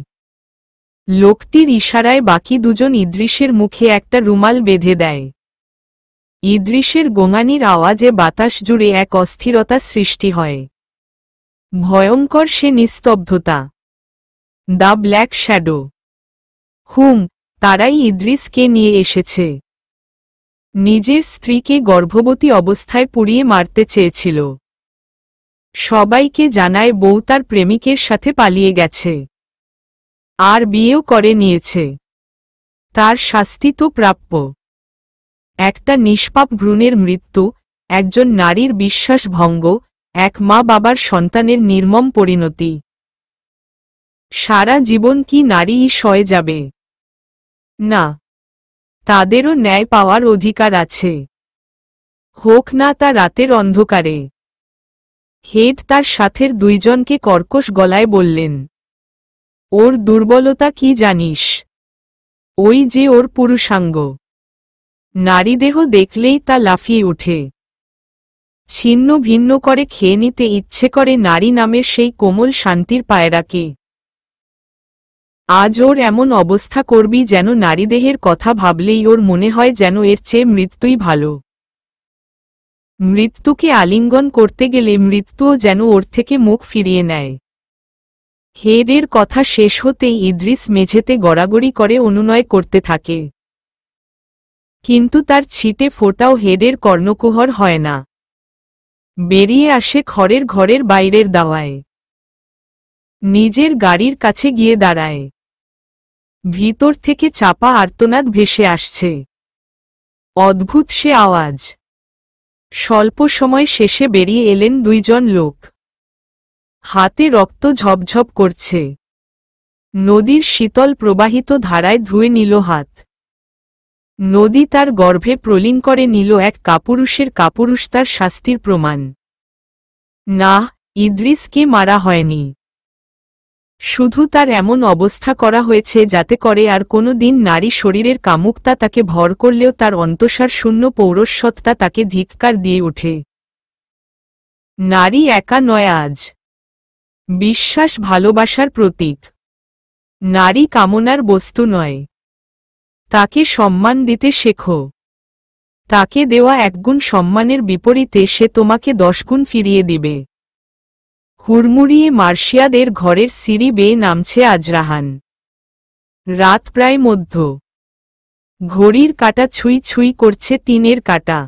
লোকটির ইশারায় বাকি দুজন ইদ্রিসের মুখে একটা রুমাল বেঁধে দেয়। ইদ্রিসের গোঙানির আওয়াজে বাতাস জুড়ে এক অস্থিরতা সৃষ্টি হয়। ভয়ঙ্কর সে নিস্তব্ধতা। The black shadow. তারাই ইদ্রিসকে নিয়ে এসেছে। নিজের স্ত্রীকে গর্ভবতী অবস্থায় পুড়িয়ে মারতে চেয়েছিল। সবাইকে জানায় বউ তার প্রেমিকের সাথে পালিয়ে গেছে, আর বিয়েও করে নিয়েছে। তার শাস্তি তো প্রাপ্য। একটা নিষ্পাপ ভ্রূণের মৃত্যু, একজন নারীর বিশ্বাস ভঙ্গ, এক মা বাবার সন্তানের নির্মম পরিণতি। সারা জীবন কি নারীই সয়ে যাবে? না, তাদেরও ন্যায় পাওয়ার অধিকার আছে, হোক না তা রাতের অন্ধকারে। হেড তার সাথের দুইজনকে কর্কশ গলায় বললেন, ওর দুর্বলতা কি জানিস? ওই যে ওর পুরুষাঙ্গ। নারীদেহ দেখলেই তা লাফিয়ে ওঠে। ছিন্ন ভিন্ন করে খেয়ে নিতে ইচ্ছে করে নারী নামের সেই কোমল শান্তির পায়রাকে। আজ ওর এমন অবস্থা করবি যেন নারীদেহের কথা ভাবলেই ওর মনে হয় যেন এর চেয়ে মৃত্যুই ভালো। মৃত্যুকে আলিঙ্গন করতে গেলে মৃত্যুও যেন ওর থেকে মুখ ফিরিয়ে নেয়। হেডের কথা শেষ হতেই ইদ্রিস মেঝেতে গড়াগড়ি করে অনুনয় করতে থাকে। কিন্তু তার ছিটে ফোঁটাও হেডের কর্ণকুহর হয় না। বেরিয়ে আসে ঘরের বাইরের দাওয়ায়। নিজের গাড়ির কাছে গিয়ে দাঁড়ায়। ভিতর থেকে চাপা আর্তনাদ ভেসে আসছে। অদ্ভুত সে আওয়াজ। স্বল্প সময় শেষে বেরিয়ে এলেন দুইজন লোক। হাতে রক্ত ঝপঝপ করছে। নদীর শীতল প্রবাহিত ধারায় ধুয়ে নিল হাত। নদী তার গর্ভে প্রলীন করে নিল এক কাপুরুষের কাপুরুষ, তার শাস্তির প্রমাণ। না, ইদ্রিসকে মারা হয়নি। শুধু তার এমন অবস্থা করা হয়েছে যাতে করে আর কোনো দিন নারী শরীরের কামুকতা তাকে ভর করলেও তার অন্তঃসার শূন্য পৌরসত্তা তাকে ধিক্কার দিয়ে ওঠে। নারী একা নয় আজ। বিশ্বাস ভালোবাসার প্রতীক। নারী কামনার বস্তু নয়। তাকে সম্মান দিতে শেখো। তাকে দেওয়া একগুণ সম্মানের বিপরীতে সে তোমাকে 10 গুণ ফিরিয়ে দিবে। হুড়মুড়িয়ে মার্শিয়াদের ঘরের সিঁড়ি বেয়ে নামছে আজরাহান। রাত প্রায় মধ্য। ঘড়ির কাঁটা ছুঁই ছুঁই করছে 3-এর কাঁটা।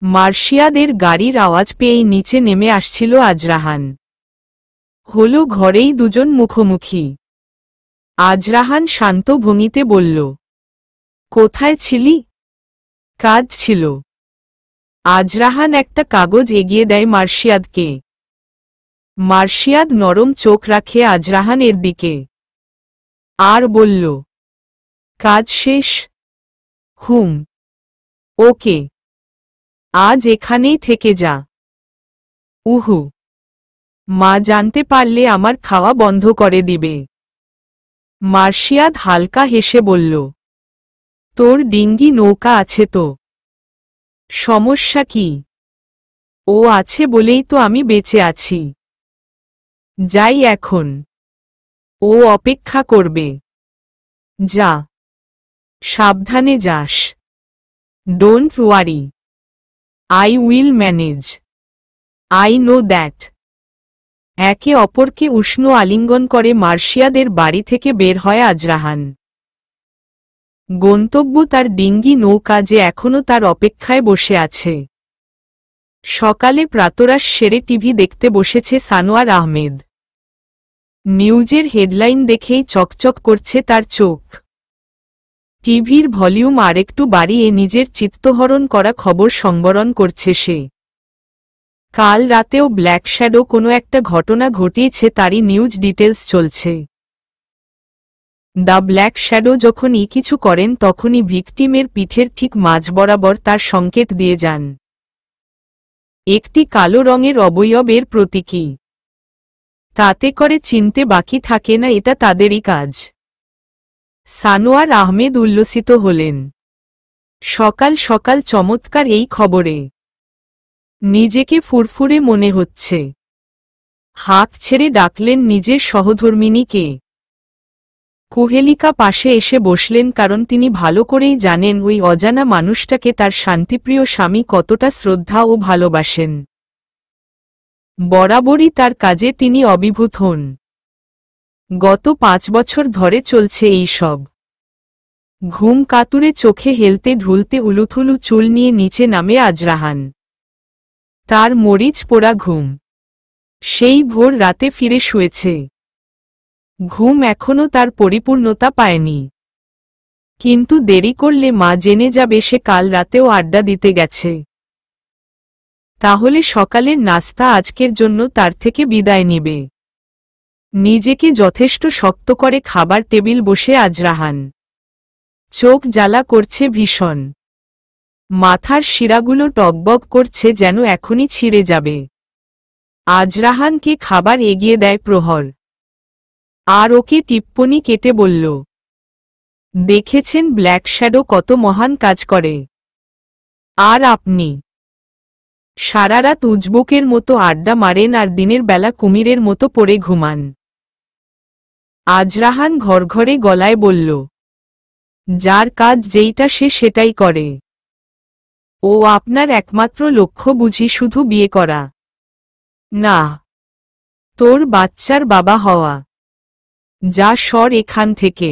মার্শিয়াদের গাড়ির আওয়াজ পেয়েই নিচে নেমে আসছিল আজরাহান। হলো ঘরেই দুজন মুখোমুখি। আজরাহান শান্ত ভঙ্গিতে বলল, কোথায় ছিলি? কাজ ছিল। আজরাহান একটা কাগজ এগিয়ে দেয় মার্শিয়াদকে। মার্শিয়াদ নরম চোখ রাখে আজরাহানের দিকে। আর বলল, কাজ শেষ? ওকে, আজ এখানেই থেকে যা। উহু, মা জানতে পারলে আমার খাওয়া বন্ধ করে দিবে। মার্শিয়াদ হালকা হেসে বলল, তোর ডিঙ্গি নৌকা আছে তো? সমস্যা কি? ও আছে বলেই তো আমি বেঁচে আছি। যাই এখন। ও অপেক্ষা করবে। যা, সাবধানে যাস। Don't worry, I will manage. I know that. একে অপরকে উষ্ণ আলিঙ্গন করে মার্শিয়াদের বাড়ি থেকে বের হয় আজরাহান। গন্তব্য তার ডিঙ্গি নৌকা, যে এখনো তার অপেক্ষায় বসে আছে। সকালে প্রাতরাশ সেরে টিভি দেখতে বসেছে সানোয়ার আহমেদ। নিউজের হেডলাইন দেখেই চকচক করছে তার চোখ। টিভির ভলিউম আরেকটু বাড়িয়ে নিজের চিত্তহরণ করা খবর সংবরণ করছে সে। কাল রাতেও ব্ল্যাক শ্যাডো কোনো একটা ঘটনা ঘটিয়েছে, তারই নিউজ ডিটেলস চলছে। দ্য ব্ল্যাক শ্যাডো যখনই কিছু করেন তখনই ভিকটিমের পিঠের ঠিক মাঝ বরাবর তার সংকেত দিয়ে যান একটি কালো রঙের অবয়বের প্রতীকী। তাতে করে চিনতে বাকি থাকে না এটা তাদেরই কাজ। সানোয়ার আহমেদ উল্লসিত হলেন। সকাল সকাল চমৎকার এই খবরে নিজেকে ফুরফুরে মনে হচ্ছে। হাঁক ছেড়ে ডাকলেন নিজের সহধর্মিণীকে। কুহেলিকা পাশে এসে বসলেন, কারণ তিনি ভালো করেই জানেন ওই অজানা মানুষটাকে তার শান্তিপ্রিয় স্বামী কতটা শ্রদ্ধা ও ভালোবাসেন। বরাবরই তার কাজে তিনি অভিভূত হন। গত 5 বছর ধরে চলছে এই সব। ঘুম কাতুরে চোখে হেলতে ঢুলতে উলুথুলু চুল নিয়ে নিচে নামে আজরাহান। তার মরিচ পোড়া ঘুম। সেই ভোর রাতে ফিরে শুয়েছে। ঘুম এখনো তার পরিপূর্ণতা পায়নি, কিন্তু দেরি করলে মা জেনে যাবে সে কাল রাতেও আড্ডা দিতে গেছে। তাহলে সকালের নাস্তা আজকের জন্য তার থেকে বিদায় নিবে। নিজেকে যথেষ্ট শক্ত করে খাবার টেবিল বসে আজরাহান। চোখ জ্বালা করছে ভীষণ। মাথার শিরাগুলো টগবগ করছে, যেন এখনই ছিঁড়ে যাবে। আজরাহানকে খাবার এগিয়ে দেয় প্রহর, আর ওকে টিপ্পনি কেটে বলল, দেখেছেন ব্ল্যাক শ্যাডো কত মহান কাজ করে। আর আপনি সারারাত উজবুকের মতো আড্ডা মারেন আর দিনের বেলা কুমিরের মতো পড়ে ঘুমান। আজরাহান ঘরঘরে গলায় বলল, যার কাজ যেইটা সে সেটাই করে। ও আপনার একমাত্র লক্ষ্য বুঝি শুধু বিয়ে করা? না, তোর বাচ্চার বাবা হওয়া। যা সর এখান থেকে।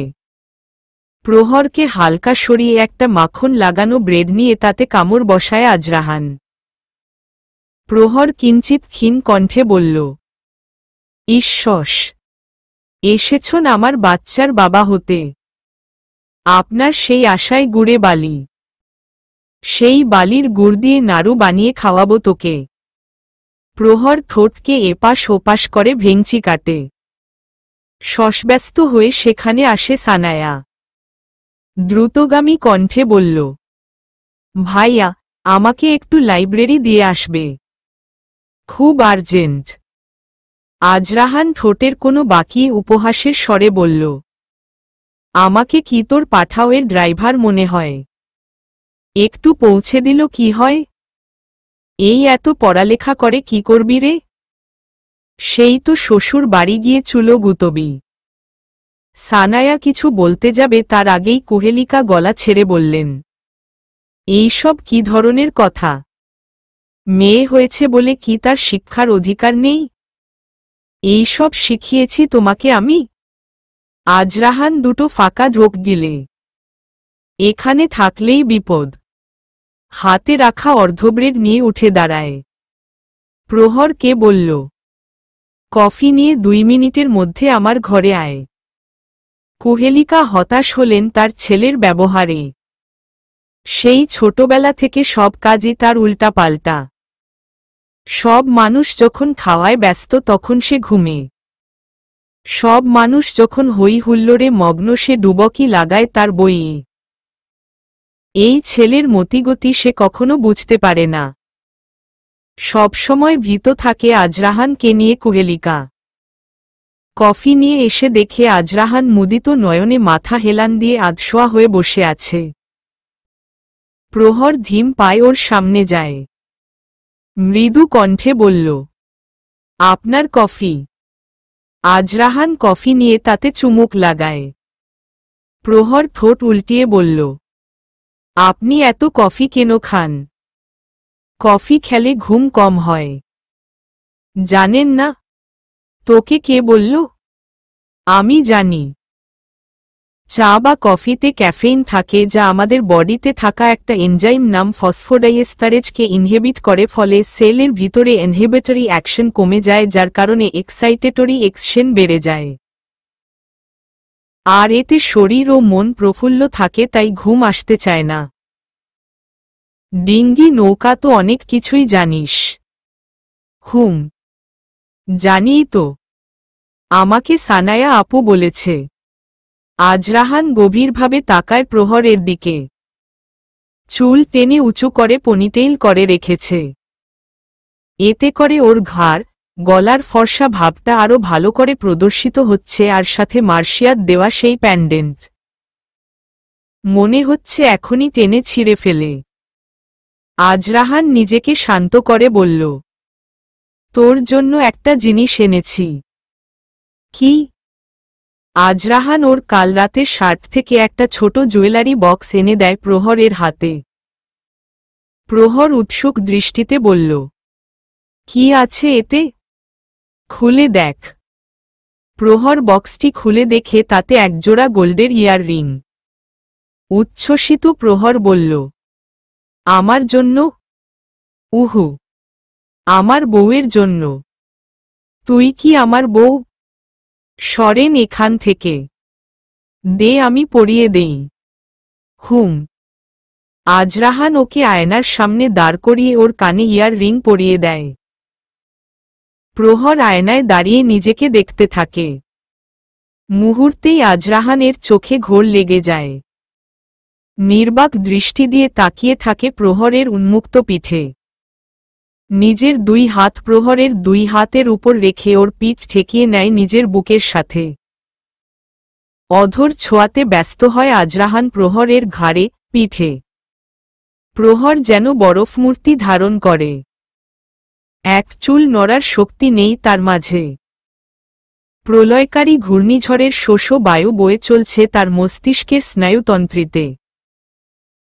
প্রহরকে হালকা সরিয়ে একটা মাখন লাগানো ব্রেড নিয়ে তাতে কামড় বসায় আজরাহান। প্রহর কিঞ্চিত ক্ষীণ কণ্ঠে বলল, ঈশ্বস, এসেছন আমার বাচ্চার বাবা হতে। আপনার সেই আশায় গুড়ে বালি। সেই বালির গুড় দিয়ে নাড়ু বানিয়ে খাওয়াবো তোকে। প্রহর ঠোঁটকে এপাশ ওপাশ করে ভেঙচি কাটে। শশব্যস্ত হয়ে সেখানে আসে সানায়া। দ্রুতগামী কণ্ঠে বলল, ভাইয়া, আমাকে একটু লাইব্রেরি দিয়ে আসবে, খুব আর্জেন্ট। আজরাহান ঠোঁটের কোনো বাকি উপহাসের স্বরে বলল, আমাকে কি তোর পাঠাওয়ের ড্রাইভার মনে হয়? একটু পৌঁছে দিল কি হয়? এই এত পড়ালেখা করে কি করবি রে? সেই তো শ্বশুর বাড়ি গিয়ে চুলো গুতবি। সানায়া কিছু বলতে যাবে তার আগেই কুহেলিকা গলা ছেড়ে বললেন, এইসব কি ধরনের কথা? মেয়ে হয়েছে বলে কি তার শিক্ষার অধিকার নেই? এইসব শিখিয়েছি তোমাকে আমি? আজরাহান দুটো ফাঁকা ঢোক গিলে, এখানে থাকলেই বিপদ। হাতে রাখা অর্ধব্রেড নিয়ে উঠে দাঁড়ায়। প্রহরকে বলল, কফি নিয়ে 2 মিনিটের মধ্যে আমার ঘরে আয়। কুহেলিকা হতাশ হলেন তার ছেলের ব্যবহারে। সেই ছোটবেলা থেকে সব কাজই তার উল্টাপাল্টা। সব মানুষ যখন খাওয়ায় ব্যস্ত তখন সে ঘুমে। সব মানুষ যখন হই হুল্লোড়ে মগ্ন সে ডুবকি লাগায় তার বইয়ে। এই ছেলের মতিগতি সে কখনো বুঝতে পারে না। সবসময় ভীত থাকে আজরাহানকে নিয়ে কুহেলিকা। কফি নিয়ে এসে দেখে আজরাহান মুদিত নয়নে মাথা হেলান দিয়ে আধশোয়া হয়ে বসে আছে। প্রহর ধীম পায়ে ওর সামনে যায়। মৃদু কণ্ঠে বলল, আপনার কফি। আজরাহান কফি নিয়ে তাতে চুমুক লাগায়। প্রহর ঠোঁট উল্টিয়ে বলল, আপনি এত কফি কেন খান? কফি খেলে ঘুম কম হয়। জানেন না? তোকে কে বলল? আমি জানি। চা বা কফিতে ক্যাফেইন থাকে, যা আমাদের বডিতে থাকা একটা এনজাইম নাম ফসফোডাইএস্টারেজকে ইনহিবিট করে, ফলে সেলের ভিতরে ইনহিবিটরি অ্যাকশন কমে যায়, যার কারণে এক্সাইটেটরি এক্সশন বেড়ে যায়। আর এতে শরীর ও মন প্রফুল্ল থাকে, তাই ঘুম আসতে চায় না। ডিঙ্গি নৌকা তো অনেক কিছুই জানিস। হুম, জানিই তো। আমাকে সানায়া আপু বলেছে। আজরাহান গভীরভাবে তাকায় প্রহরের দিকে। চুল টেনে উঁচু করে পনিটেইল করে রেখেছে। এতে করে ওর ঘাড়, গলার ফর্সা ভাবটা আরো ভালো করে প্রদর্শিত হচ্ছে, আর সাথে মার্শিয়াত দেওয়া সেই প্যান্ডেন্ট। মনে হচ্ছে এখনই টেনে ছিঁড়ে ফেলে। আজরাহান নিজেকে শান্ত করে বলল, তোর জন্য একটা জিনিস এনেছি। কি? আজরাহান ওর কাল রাতের শার্ট থেকে একটা ছোট জুয়েলারি বক্স এনে দেয় প্রহরের হাতে। প্রহর উৎসুক দৃষ্টিতে বলল, কি আছে এতে? খুলে দেখ। প্রহর বক্সটি খুলে দেখে তাতে একজোড়া গোল্ডের ইয়াররিং। উচ্ছ্বসিত প্রহর বলল, আমার জন্য? উহু, আমার বউয়ের জন্য। তুই কি আমার বউ? সরেন এখান থেকে। দে, আমি পরিয়ে দেই। হুম। আজরাহান ওকে আয়নার সামনে দাঁড় করিয়ে ওর কানে ইয়াররিং পরিয়ে দেয়। প্রহর আয়নায় দাঁড়িয়ে নিজেকে দেখতে থাকে। মুহূর্তেই আজরাহানের চোখে ঘোর লেগে যায়। নির্বাক দৃষ্টি দিয়ে তাকিয়ে থাকে প্রহরের উন্মুক্ত পিঠে। নিজের দুই হাত প্রহরের দুই হাতের উপর রেখে ওর পিঠ ঠেকিয়ে নেয় নিজের বুকের সাথে। অধর ছোঁয়াতে ব্যস্ত হয় আজরাহান প্রহরের ঘাড়ে, পিঠে। প্রহর যেন বরফমূর্তি ধারণ করে। এক চুল নড়ার শক্তি নেই তার মাঝে। প্রলয়কারী ঘূর্ণিঝড়ের শোষ বায়ু বয়ে চলছে তার মস্তিষ্কের স্নায়ুতন্ত্রীতে।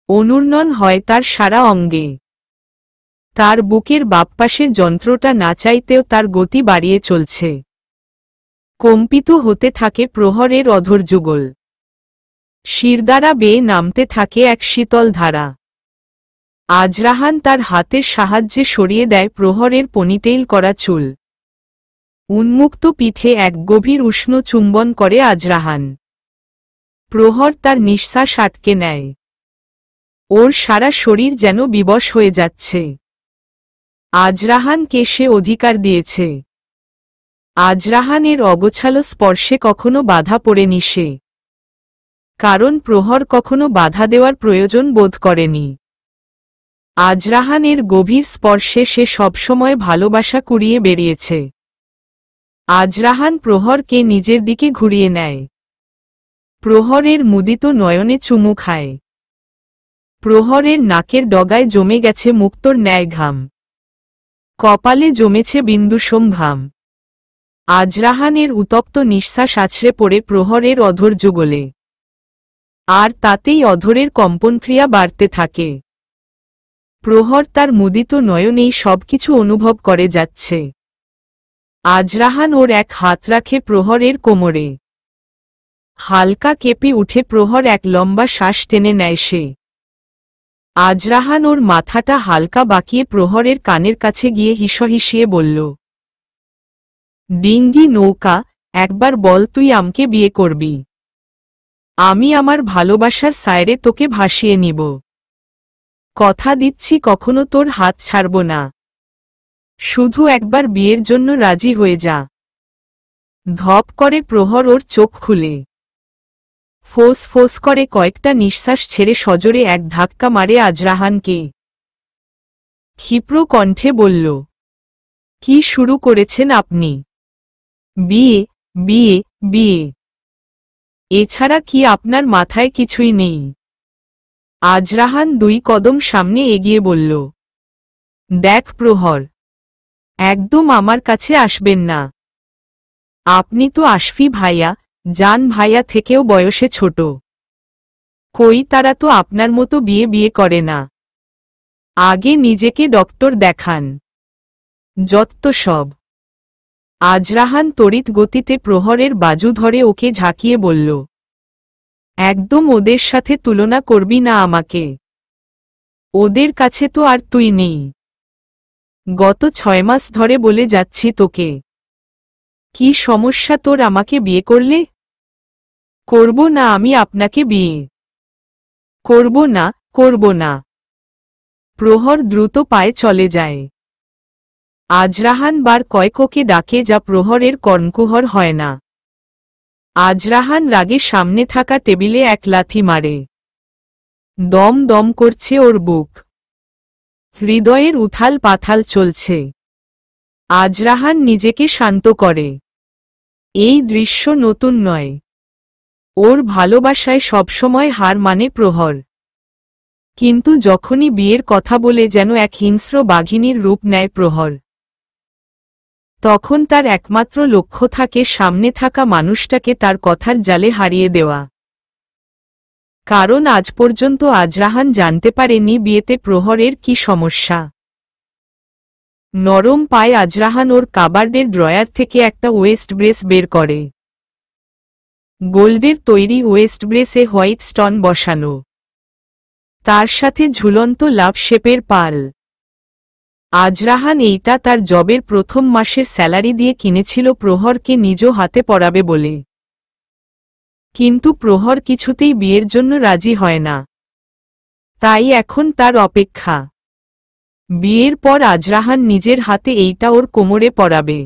অনুর্ণন হয় তার সারা অঙ্গে। তার বুকের বাপপাশের যন্ত্রটা না চাইতেও তার গতি বাড়িয়ে চলছে। কম্পিত হতে থাকে প্রহরের অধরযুগল। শিরদাঁড়া বেয়ে নামতে থাকে এক শীতল ধারা। আজরাহান তার হাতের সাহায্যে সরিয়ে দেয় প্রহরের পনিটেইল করা চুল। উন্মুক্ত পিঠে এক গভীর উষ্ণ চুম্বন করে আজরাহান। প্রহর তার নিঃশ্বাস আটকে নেয়। ওর সারা শরীর যেন বিবশ হয়ে যাচ্ছে। আজরাহানকে সে অধিকার দিয়েছে। আজরাহানের অগোছালো স্পর্শে কখনো বাধা পড়েনি সে। কারণ প্রহর কখনো বাধা দেওয়ার প্রয়োজন বোধ করেনি। আজরাহানের গভীর স্পর্শে সে সবসময় ভালোবাসা কুড়িয়ে বেরিয়েছে। আজরাহান প্রহরকে নিজের দিকে ঘুরিয়ে নেয়। প্রহরের মুদিত নয়নে চুমু খায়। প্রহরের নাকের ডগায় জমে গেছে মুক্তোর ন্যায় ঘাম। কপালে জমেছে বিন্দুসম ঘাম। আজরাহানের উত্তপ্ত নিঃশ্বাস আছড়ে পড়ে প্রহরের অধরযুগলে। আর তাতেই অধরের কম্পনক্রিয়া বাড়তে থাকে। প্রহর তার মুদিত নয়নেই সবকিছু অনুভব করে যাচ্ছে। আজরাহান ওর এক হাত রাখে প্রহরের কোমরে। হালকা কেঁপে উঠে প্রহর এক লম্বা শ্বাস টেনে নেয় সে। আজরাহান ওর মাথাটা হালকা বাঁকিয়ে প্রহরের কানের কাছে গিয়ে হিসহিসিয়ে বলল, ডিঙ্গি নৌকা, একবার বল তুই আমকে বিয়ে করবি। আমি আমার ভালোবাসার সায়রে তোকে ভাসিয়ে নিব। কথা দিচ্ছি কখনো তোর হাত ছাড়ব না। শুধু একবার বিয়ের জন্য রাজি হয়ে যা। ধপ করে প্রহর ওর চোখ খুলে। ফোঁস ফোঁস করে কয়েকটা নিঃশ্বাস ছেড়ে সজোরে এক ধাক্কা মারে আজরাহানকে। ক্ষিপ্র কণ্ঠে বলল, কি শুরু করেছেন আপনি? বিয়ে, বিয়ে, বিয়ে। এছাড়া কি আপনার মাথায় কিছুই নেই? আজরাহান দুই কদম সামনে এগিয়ে বলল, দেখ প্রহর, একদম আমার কাছে আসবেন না। আপনি তো আশফি ভাইয়া, জান ভাইয়া থেকেও বয়সে ছোট। কই, তারা তো আপনার মতো বিয়ে বিয়ে করে না। আগে নিজেকে ডক্টর দেখান। যত সব। আজরাহান তড়িৎ গতিতে প্রহরের বাজু ধরে ওকে ঝাঁকিয়ে বলল, একদম ওদের সাথে তুলনা করবি না আমাকে। ওদের কাছে তো আর তুই নেই। গত 6 মাস ধরে বলে যাচ্ছি তোকে। কি সমস্যা তোর আমাকে বিয়ে করলে? করব না আমি আপনাকে বিয়ে। করব না, করব না। প্রহর দ্রুত পায়ে চলে যায়। আজরাহান বার কয়েক ওকে ডাকে, যা প্রহরের কর্ণকুহর হয় না। আজরাহান রাগে সামনে থাকা টেবিলে এক লাথি মারে। দম দম করছে ওর বুক। হৃদয়ের উথাল পাথাল চলছে। আজরাহান নিজেকে শান্ত করে। এই দৃশ্য নতুন নয়। ওর ভালোবাসায় সবসময় হার মানে প্রহর। কিন্তু যখনই বিয়ের কথা বলে যেন এক হিংস্র বাঘিনীর রূপ নেয় প্রহর। তখন তার একমাত্র লক্ষ্য থাকে সামনে থাকা মানুষটাকে তার কথার জালে হারিয়ে দেওয়া। কারণ আজ পর্যন্ত আজরাহান জানতে পারেনি বিয়েতে প্রহরের কি সমস্যা। নরম পায়ে আজরাহান ওর কাবার্ডের ড্রয়ার থেকে একটা ওয়েস্ট ব্রেস বের করে। গোল্ডের তৈরি ওয়েস্ট ব্রেসে হোয়াইট স্টোন বসানো, তার সাথে ঝুলন্ত লাভ শেপের পাল। আজরাহান এইটা তার জবের প্রথম মাসের স্যালারি দিয়ে কিনেছিল প্রহরকে নিজ হাতে পরাবে বলে। কিন্তু প্রহর কিছুতেই বিয়ের জন্য রাজি হয় না। তাই এখন তার অপেক্ষা। বিয়ের পর আজরাহান নিজের হাতে এইটা ওর কোমরে পরাবে।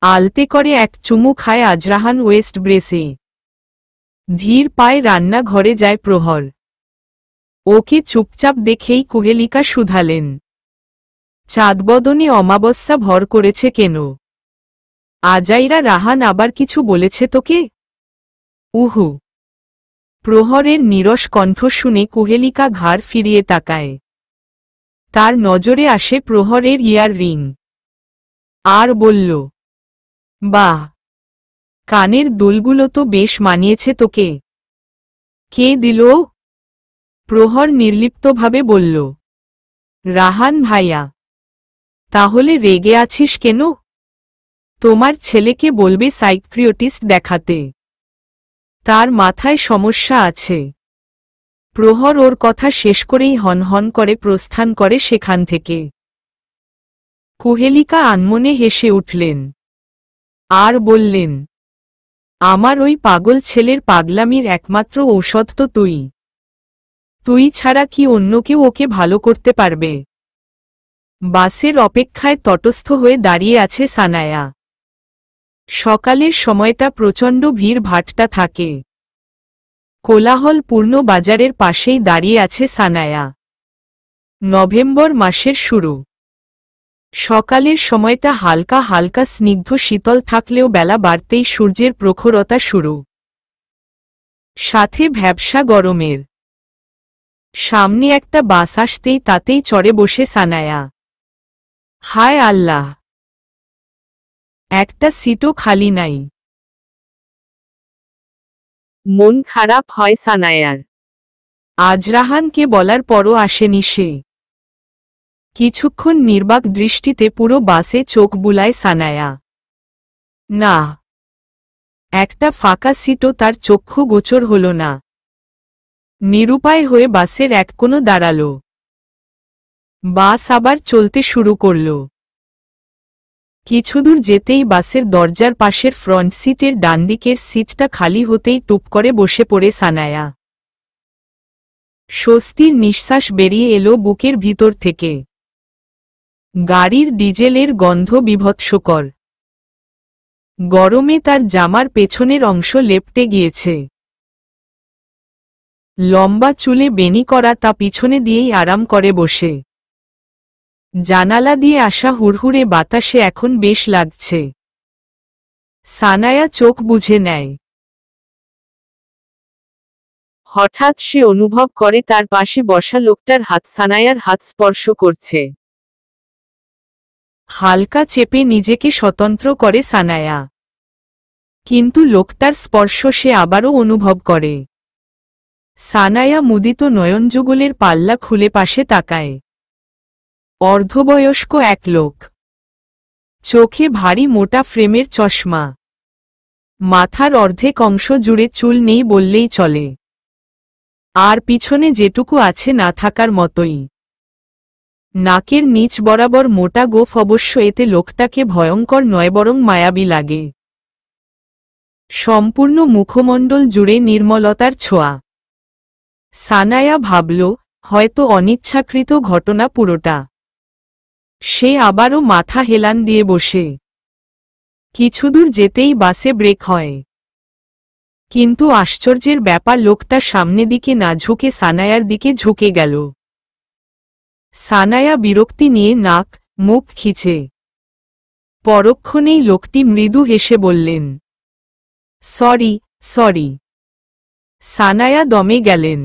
আলতে করে এক চুমু খায় আজরাহান ওয়েস্ট ব্রেসে। ধীর পায়ে রান্নাঘরে যায় প্রহর। ওকে চুপচাপ দেখেই কুহেলিকা শুধালেন, চাঁদবদনে অমাবস্যা ভর করেছে কেন? আজাইরা রাহান আবার কিছু বলেছে তোকে? উহু। প্রহরের নীরস কণ্ঠ শুনে কুহেলিকা ঘাড় ফিরিয়ে তাকায়। তার নজরে আসে প্রহরের ইয়ার রিং। আর বলল, বাহ, কানের দুলগুলো তো বেশ মানিয়েছে তোকে। কে দিল? প্রহর নির্লিপ্তভাবে বলল, রাহান ভাইয়া। তাহলে রেগে আছিস কেন? তোমার ছেলেকে বলবে সাইকিয়াট্রিস্ট দেখাতে। তার মাথায় সমস্যা আছে। প্রহর ওর কথা শেষ করেই হনহন করে প্রস্থান করে সেখান থেকে। কুহেলিকা আনমনে হেসে উঠলেন আর বললেন, আমার ওই পাগল ছেলের পাগলামির একমাত্র ঔষধ তো তুই। তুই ছাড়া কি অন্য কেউ ওকে ভালো করতে পারবে? বাসের অপেক্ষায় তটস্থ হয়ে দাঁড়িয়ে আছে সানায়া। সকালের সময়টা প্রচণ্ড ভিড় ভাট্টা থাকে। কোলাহলপূর্ণ বাজারের পাশেই দাঁড়িয়ে আছে সানায়া। নভেম্বর মাসের শুরু। সকালের সময়টা হালকা হালকা স্নিগ্ধ শীতল থাকলেও বেলা বাড়তেই সূর্যের প্রখরতা শুরু, সাথে ভ্যাপসা গরমের। সামনে একটা বাস আসতেই তাতেই চড়ে বসে সানায়া। হায় আল্লাহ, একটা সিটও খালি নাই। মন খারাপ হয় সানায়ার। আজরাহানকে বলার পরও আসেনি সে। কিছুক্ষণ নির্বাক দৃষ্টিতে পুরো বাসে চোখ বুলায় সানায়া। না, একটা ফাঁকা সিটও তার চক্ষু গোচর হল না। নিরুপায় হয়ে বাসের এক কোণে দাঁড়াল। বাস আবার চলতে শুরু করল। কিছুদূর যেতেই বাসের দরজার পাশের ফ্রন্ট সিটের ডানদিকের সিটটা খালি হতেই টুপ করে বসে পড়ে সানায়া। স্বস্তির নিঃশ্বাস বেরিয়ে এলো বুকের ভিতর থেকে। গাড়ির ডিজেলের গন্ধ বীভৎসকর। গরমে তার জামার পেছনের অংশ লেপ্টে গিয়েছে। লম্বা চুলে বেনি করা তা পিছনে দিয়েই আরাম করে বসে। জানালা দিয়ে আসা হুড়হুড়ে বাতাসে এখন বেশ লাগছে। সানায়া চোখ বুজে নেয়। হঠাৎ সে অনুভব করে তার পাশে বসা লোকটার হাত সানায়ার হাত স্পর্শ করছে। হালকা চেপে নিজেকে স্বতন্ত্র করে সানায়া। কিন্তু লোকটার স্পর্শ সে আবারও অনুভব করে। সানায়া মুদিত নয়নযুগলের পাল্লা খুলে পাশে তাকায়। অর্ধবয়স্ক এক লোক। চোখে ভারী মোটা ফ্রেমের চশমা। মাথার অর্ধেক অংশ জুড়ে চুল নেই বললেই চলে। আর পিছনে যেটুকু আছে না থাকার মতোই। নাকের নিচ বরাবর মোটা গোঁফ। অবশ্য এতে লোকটাকে ভয়ঙ্কর নয় বরং মায়াবী লাগে। সম্পূর্ণ মুখমণ্ডল জুড়ে নির্মলতার ছোঁয়া। সানায়া ভাবল, হয়তো অনিচ্ছাকৃত ঘটনা পুরোটা। সে আবারও মাথা হেলান দিয়ে বসে। কিছুদূর যেতেই বাসে ব্রেক হয়। কিন্তু আশ্চর্যের ব্যাপার, লোকটা সামনে দিকে না ঝুঁকে সানায়ার দিকে ঝুঁকে গেল। সানায়া বিরক্তি নিয়ে নাক মুখ খিচে। পরক্ষণেই লোকটি মৃদু হেসে বললেন, সরি সরি। সানায়া দমে গেলেন।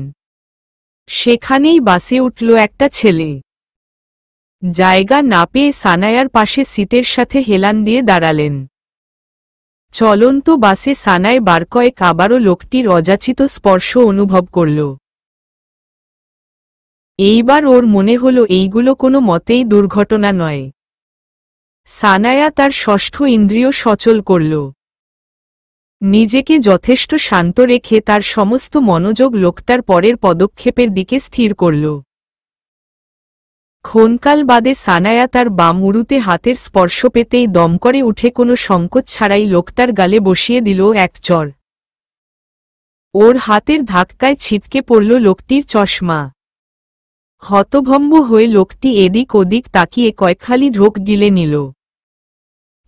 সেখানেই বাসে উঠল একটা ছেলে। জায়গা না পেয়ে সানায়ার পাশে সিটের সাথে হেলান দিয়ে দাঁড়ালেন। চলন্ত বাসে সানায় বার কয়েক আবারও লোকটির অযাচিত স্পর্শ অনুভব করল। এইবার ওর মনে হল এইগুলো কোনো মতেই দুর্ঘটনা নয়। সানায়া তার ষষ্ঠ ইন্দ্রিয় সচল করল। নিজেকে যথেষ্ট শান্ত রেখে তার সমস্ত মনোযোগ লোকটার পরের পদক্ষেপের দিকে স্থির করল। ক্ষণকাল বাদে সানায়া তার বাম উরুতে হাতের স্পর্শ পেতেই দম করে উঠে কোনো সংকোচ ছাড়াই লোকটার গালে বসিয়ে দিল এক চড়। ওর হাতের ধাক্কায় ছিটকে পড়ল লোকটির চশমা। হতভম্ব হয়ে লোকটি এদিক ওদিক তাকিয়ে কয়েকখালি ঢোক গিলে নিল।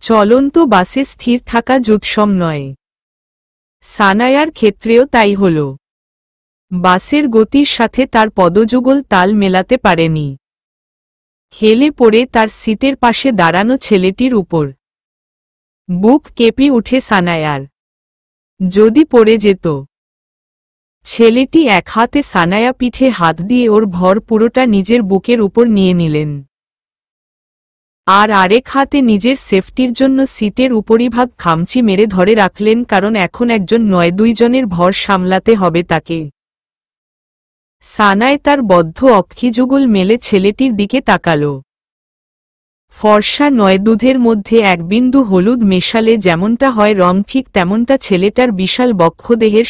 চলন্ত বাসে স্থির থাকা যুৎসম নয়। সানায়ার ক্ষেত্রেও তাই হল। বাসের গতির সাথে তার পদযুগল তাল মেলাতে পারেনি। হেলে পড়ে তার সিটের পাশে দাঁড়ানো ছেলেটির উপর। বুক কেঁপে উঠে সানায়ার। যদি পড়ে যেত। ছেলেটি এক হাতে সানায়া পিঠে হাত দিয়ে ওর ভর পুরোটা নিজের বুকের উপর নিয়ে নিলেন। আর আরেক হাতে নিজের সেফটির জন্য সিটের উপরিভাগ খামচি মেরে ধরে রাখলেন, কারণ এখন একজন নয় দুইজনের ভর সামলাতে হবে তাকে। সানায় তার বদ্ধ অক্ষিযুগল মেলে ছেলেটির দিকে তাকাল। ফর্সা নয় দুধের মধ্যে এক বিন্দু হলুদ মেশালে যেমনটা হয় রং, ঠিক তেমনটা ছেলেটার বিশাল বক্ষদেহের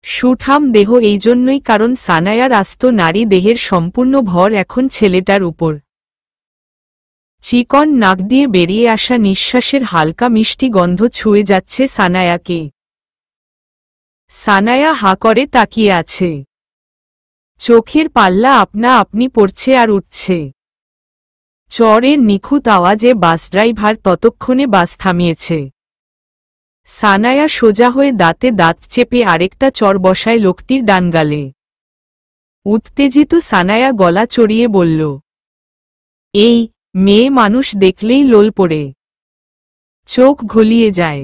সুঠাম দেহ এই জন্যই কারণ সানায়ার আস্ত নারী দেহের সম্পূর্ণ ভর এখন ছেলেটার উপর। চিকন নাক দিয়ে বেরিয়ে আসা নিঃশ্বাসের হালকা মিষ্টি গন্ধ ছুঁয়ে যাচ্ছে সানায়াকে। সানায়া হা করে তাকিয়ে আছে। চোখের পাল্লা আপনা আপনি পড়ছে আর উঠছে। চড়ের নিখুঁত আওয়াজে বাস ড্রাইভার ততক্ষণে বাস থামিয়েছে। সানায়া সোজা হয়ে দাঁতে দাঁত চেপে আরেকটা চড় বসায় লোকটির ডান গালে। উত্তেজিত সানায়া গলা চড়িয়ে বলল, এই মেয়ে মানুষ দেখলেই লোল পড়ে, চোখ ঘলিয়ে যায়,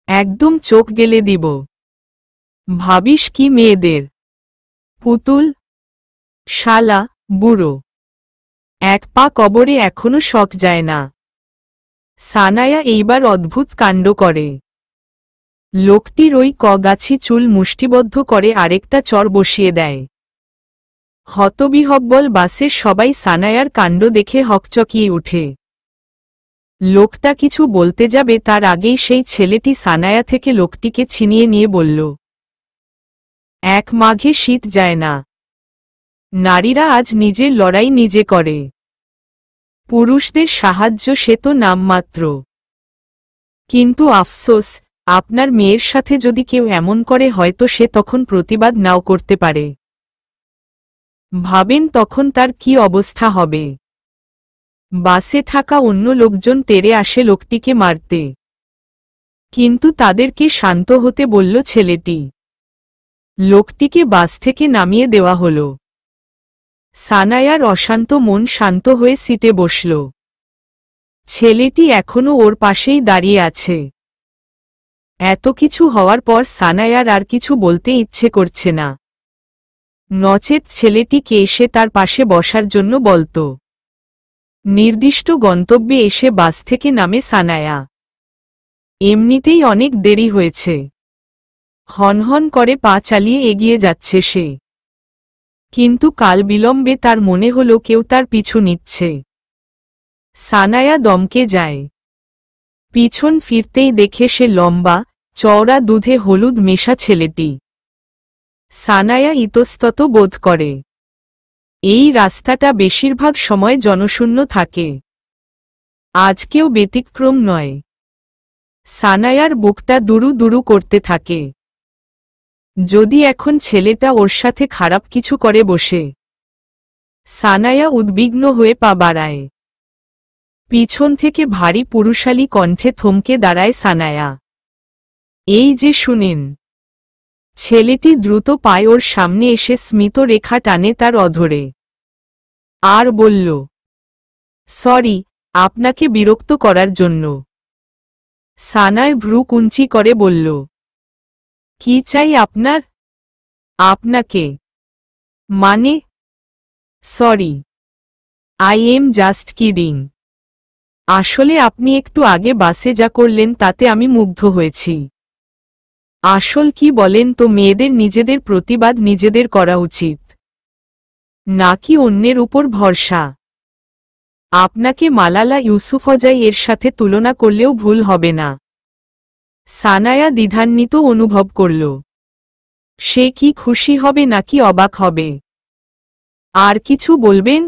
একদম চোখ গেলে দিব। ভাবিস কি মেয়েদের পুতুল? শালা বুড়ো, এক পা কবরে এখনো শখ যায় না। সানায়া এইবার অদ্ভুত কাণ্ড করে। লোকটির ওই কগাছি চুল মুষ্টিবদ্ধ করে আরেকটা চড় বসিয়ে দেয়। হতবিহব্বল বাসের সবাই সানায়ার কাণ্ড দেখে হকচকিয়ে উঠে। লোকটা কিছু বলতে যাবে তার আগেই সেই ছেলেটি সানায়া থেকে লোকটিকে ছিনিয়ে নিয়ে বলল, এক মাঘে শীত যায় না। নারীরা আজ নিজের লড়াই নিজে করে। পুরুষদের সাহায্য সে তো নামমাত্র। কিন্তু আফসোস, আপনার মেয়ের সাথে যদি কেউ এমন করে হয়তো সে তখন প্রতিবাদ নাও করতে পারে। ভাবেন তখন তার কি অবস্থা হবে। বাসে থাকা অন্য লোকজন তেড়ে আসে লোকটিকে মারতে, কিন্তু তাদেরকে শান্ত হতে বলল ছেলেটি। লোকটিকে বাস থেকে নামিয়ে দেওয়া হল। সানায়ার অশান্ত মন শান্ত হয়ে সিটে বসল। ছেলেটি এখনো ওর পাশেই দাঁড়িয়ে আছে। এত কিছু হওয়ার পর সানায়ার আর কিছু বলতে ইচ্ছে করছে না, নচেত ছেলেটিকে এসে তার পাশে বসার জন্য বলত। নির্দিষ্ট গন্তব্যে এসে বাস থেকে নামে সানায়া। এমনিতেই অনেক দেরি হয়েছে। হনহন করে পা চালিয়ে এগিয়ে যাচ্ছে সে, কিন্তু কাল বিলম্বে তার মনে হল কেউ তার পিছু নিচ্ছে। সানায়া দমকে যায়। পিছন ফিরতেই দেখে সে লম্বা চওড়া দুধে হলুদ মেশা ছেলেটি। সানায়া ইতস্তত বোধ করে। এই রাস্তাটা বেশিরভাগ সময় জনশূন্য থাকে, আজকেও ব্যতিক্রম নয়। সানায়ার বুকটা দুরু দুরু করতে থাকে। যদি এখন ছেলেটা ওর সাথে খারাপ কিছু করে বসে। সানায়া উদ্বিগ্ন হয়ে পা বাড়ায়। পিছন থেকে ভারী পুরুষালী কণ্ঠে থমকে দাঁড়ায় সানায়া। এই যে শুনেন। ছেলেটি দ্রুত পায়ে ওর সামনে এসে স্মিত রেখা টানে তার অধরে। আর বলল, সরি, আপনাকে বিরক্ত করার জন্য। সানায় ভ্রু কুঞ্চি করে বলল, কি চাই আপনার? আপনাকে মানে? Sorry, I am just kidding. আসলে আপনি একটু আগে বাসে যা করলেন তাতে আমি মুগ্ধ হয়েছি। আসল কি বলেন তো, মেয়েদের নিজেদের প্রতিবাদ নিজেদের করা উচিত, নাকি অন্যের উপর ভরসা? আপনাকে মালালা ইউসুফজাই এর সাথে তুলনা করলেও ভুল হবে না। সানায়া দ্বিধান্বিত অনুভব করল। সে কি খুশি হবে নাকি অবাক হবে? আর কিছু বলবেন?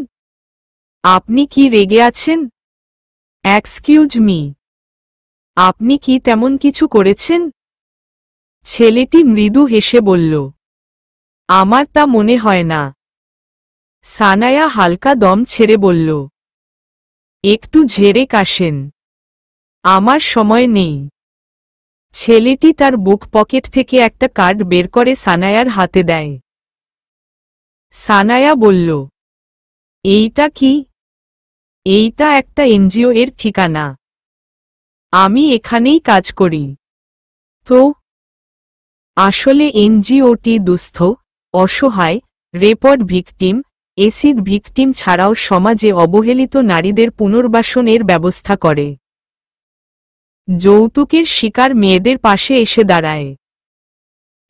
আপনি কি রেগে আছেন? এক্সকিউজ মি, আপনি কি তেমন কিছু করেছেন? ছেলেটি মৃদু হেসে বলল, আমার তা মনে হয় না। সানায়া হালকা দম ছেড়ে বলল, একটু ঝেড়ে কাশেন, আমার সময় নেই। ছেলেটি তার বুক পকেট থেকে একটা কার্ড বের করে সানায়ার হাতে দেয়। সানায়া বলল, এইটা কি? এইটা একটা এনজিও এর ঠিকানা। আমি এখানেই কাজ করি। তো? আসলে এনজিওটি দুস্থ, অসহায়, রেপড ভিকটিম, এসিড ভিকটিম ছাড়াও সমাজে অবহেলিত নারীদের পুনর্বাসনের ব্যবস্থা করে। যৌতুকের শিকার মেয়েদের পাশে এসে দাঁড়ায়।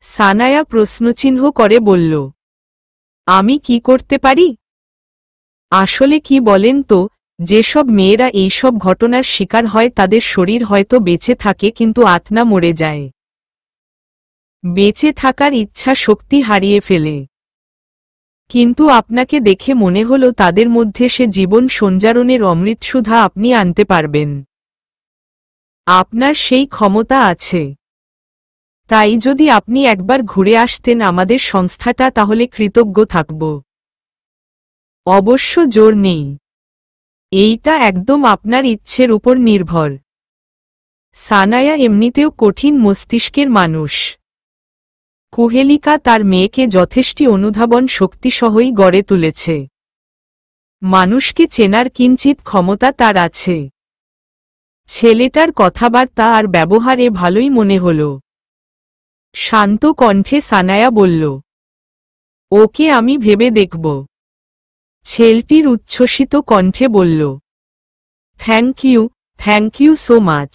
সানায়া প্রশ্নচিহ্ন করে বলল, আমি কি করতে পারি? আসলে কি বলেন তো, যেসব মেয়েরা এইসব ঘটনার শিকার হয় তাদের শরীর হয়তো বেঁচে থাকে কিন্তু আত্মা মরে যায়। বেঁচে থাকার ইচ্ছা শক্তি হারিয়ে ফেলে। কিন্তু আপনাকে দেখে মনে হলো তাদের মধ্যে সে জীবন সঞ্চারণের অমৃতসুধা আপনি আনতে পারবেন। আপনার সেই ক্ষমতা আছে। তাই যদি আপনি একবার ঘুরে আসতেন আমাদের সংস্থাটা তাহলে কৃতজ্ঞ থাকব। অবশ্য জোর নেই, এইটা একদম আপনার ইচ্ছের উপর নির্ভর। সানায়া এমনিতেও কঠিন মস্তিষ্কের মানুষ। কুহেলিকা তার মেয়েকে যথেষ্ট অনুধাবন শক্তিসহই গড়ে তুলেছে। মানুষকে চেনার কিঞ্চিত ক্ষমতা তার আছে। ছেলেটার কথাবার্তা আর ব্যবহারে ভালোই মনে হল। শান্ত কণ্ঠে সানায়া বলল, ওকে আমি ভেবে দেখব। ছেলেটির উচ্ছ্বসিত কণ্ঠে বলল, thank you so much.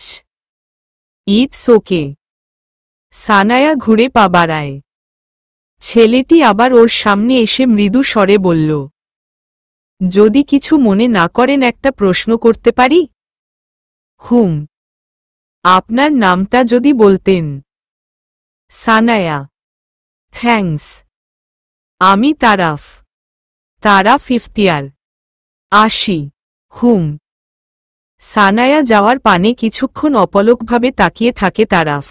It's okay. Sanaya ঘুরে পা বাড়ায়। ছেলেটি আবার ওর সামনে এসে মৃদু স্বরে বলল, যদি কিছু মনে না করেন একটা প্রশ্ন করতে পারি? হুম। আপনার নামটা যদি বলতেন। সানায়া। থ্যাঙ্কস। আমি তারাফ। তারাফ ইফতিয়ার। আসি। হুম। সানায়া যাওয়ার পানে কিছুক্ষণ অপলকভাবে তাকিয়ে থাকে তারাফ।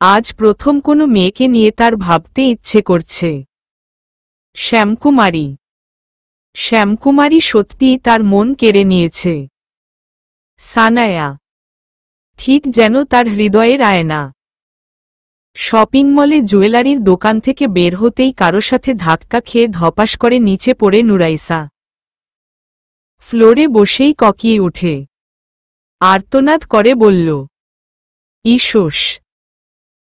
আজ প্রথম কোনো মেয়েকে নিয়ে তার ভাবতে ইচ্ছে করছে। শ্যামকুমারী। শ্যামকুমারী সত্যিই তার মন কেড়ে নিয়েছে। সানায়া ঠিক যেন তার হৃদয়ের আয়না। শপিং মলে জুয়েলারির দোকান থেকে বের হতেই কারো সাথে ধাক্কা খেয়ে ধপাস করে নিচে পড়ে নুরাইসা। ফ্লোরে বসেই ককিয়ে উঠে আর্তনাদ করে বলল, ইসোস,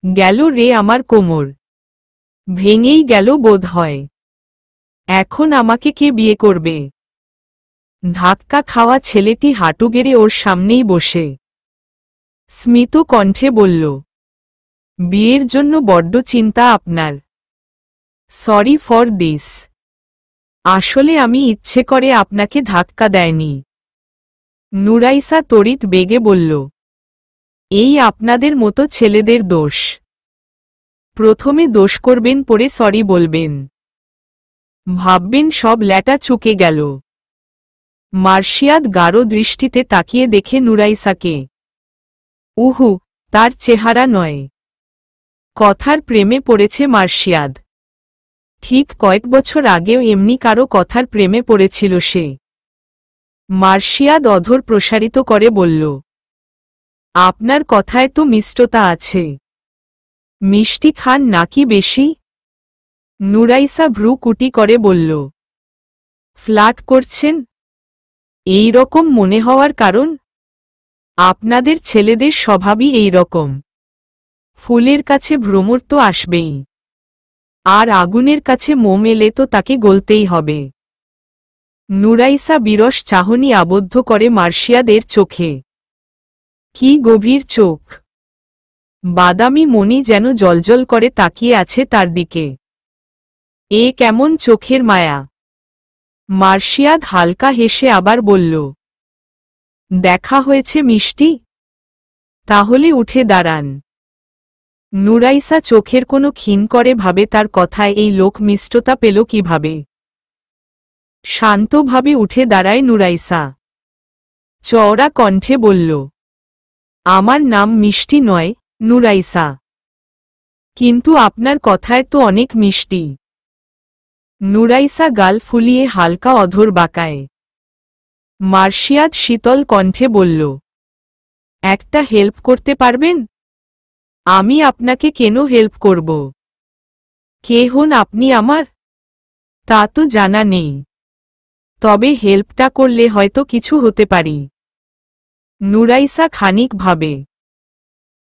গেল রে আমার কোমর। ভেঙেই গেল বোধ হয়। এখন আমাকে কে বিয়ে করবে? ধাক্কা খাওয়া ছেলেটি হাঁটু গেড়ে ওর সামনেই বসে স্মিত কণ্ঠে বলল, বিয়ের জন্য বড্ড চিন্তা আপনার। Sorry for this. আসলে আমি ইচ্ছে করে আপনাকে ধাক্কা দেয়নি। নুরাইসা তড়িৎ বেগে বলল, এই আপনাদের মতো ছেলেদের দোষ। প্রথমে দোষ করবেন পরে সরি বলবেন। ভাববেন সব ল্যাটা চুকে গেল। মার্শিয়াদ গাঢ় দৃষ্টিতে তাকিয়ে দেখে নুরাইসাকে। উহু, তার চেহারা নয়। কথার প্রেমে পড়েছে মার্শিয়াদ। ঠিক কয়েক বছর আগেও এমনি কারো কথার প্রেমে পড়েছিল সে। মার্শিয়াদ অধর প্রসারিত করে বলল, আপনার কথায় তো মিষ্টতা আছে। মিষ্টি খান নাকি বেশি? নুরাইসা ভ্রু কুটি করে বলল, ফ্লার্ট করছেন? এই রকম মনে হওয়ার কারণ? আপনাদের ছেলেদের স্বভাবই এই রকম। ফুলের কাছে ভ্রমর তো আসবেই। আর আগুনের কাছে মোম এলে তো তাকে গলতেই হবে। নুরাইসা বিরস চাহনি আবদ্ধ করে মার্শিয়াদের চোখে। কি গভীর চোখ! বাদামি মণি যেন জ্বলজ্বল করে তাকিয়ে আছে তার দিকে। এ কেমন চোখের মায়া! মার্শিয়াদ হালকা হেসে আবার বলল, দেখা হয়েছে মিষ্টি? তাহলে উঠে দাঁড়ান। নুরাইসা চোখের কোনো ক্ষীণ করে ভাবে তার কথায় এই লোক মিষ্টতা পেল কিভাবে। শান্তভাবে উঠে দাঁড়ায় নুরাইসা। চওড়া কণ্ঠে বলল, আমার নাম মিষ্টি নয়, নুরাইসা। কিন্তু আপনার কথায় তো অনেক মিষ্টি। নুরাইসা গাল ফুলিয়ে হালকা অধর বাঁকায়। মার্শিয়াদ শীতল কণ্ঠে বলল, একটা হেল্প করতে পারবেন? আমি আপনাকে কেন হেল্প করব? কে হন আপনি আমার? তা তো জানা নেই, তবে হেল্পটা করলে হয়তো কিছু হতে পারি। নুরাইসা খানিক ভাবে।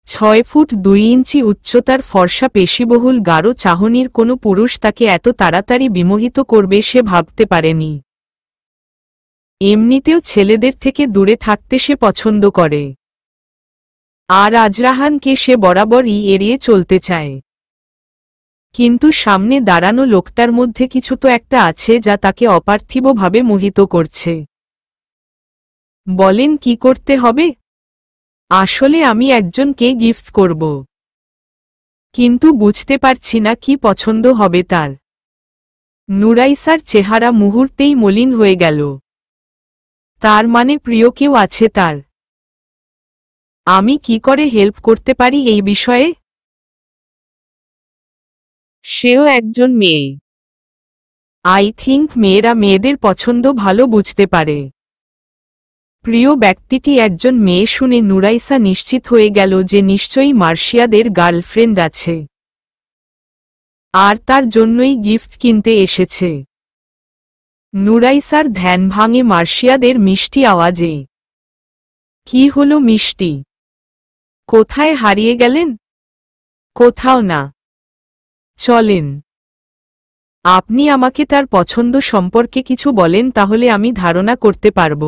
6 ফুট 2 ইঞ্চি উচ্চতার ফর্সা পেশিবহুল গাঢ় চাহনির কোনো পুরুষ তাকে এত তাড়াতাড়ি বিমোহিত করবে সে ভাবতে পারেনি। এমনিতেও ছেলেদের থেকে দূরে থাকতে সে পছন্দ করে, আর আজরাহানকে সে বরাবরই এড়িয়ে চলতে চায়। কিন্তু সামনে দাঁড়ানো লোকটার মধ্যে কিছু তো একটা আছে যা তাকে অপার্থিবভাবে মোহিত করছে। বলেন কি করতে হবে? আসলে আমি একজনকে গিফট করব, কিন্তু বুঝতে পারছি না কি পছন্দ হবে তার। নুরাইসার চেহারা মুহূর্তেই মলিন হয়ে গেল। তার মানে প্রিয় কেউ আছে তার। আমি কি করে হেল্প করতে পারি এই বিষয়ে? সেও একজন মেয়ে। আই থিংক মেয়েরা মেয়েদের পছন্দ ভালো বুঝতে পারে। প্রিয় ব্যক্তিটি একজন মেয়ে শুনে নুরাইসা নিশ্চিত হয়ে গেল যে নিশ্চয়ই মার্শিয়াদের গার্লফ্রেন্ড আছে, আর তার জন্যই গিফট কিনতে এসেছে। নুরাইসার ধ্যান ভাঙে মার্শিয়াদের মিষ্টি আওয়াজে। কি হলো মিষ্টি? কোথায় হারিয়ে গেলেন? কোথাও না, চলেন। আপনি আমাকে তার পছন্দ সম্পর্কে কিছু বলেন, তাহলে আমি ধারণা করতে পারব।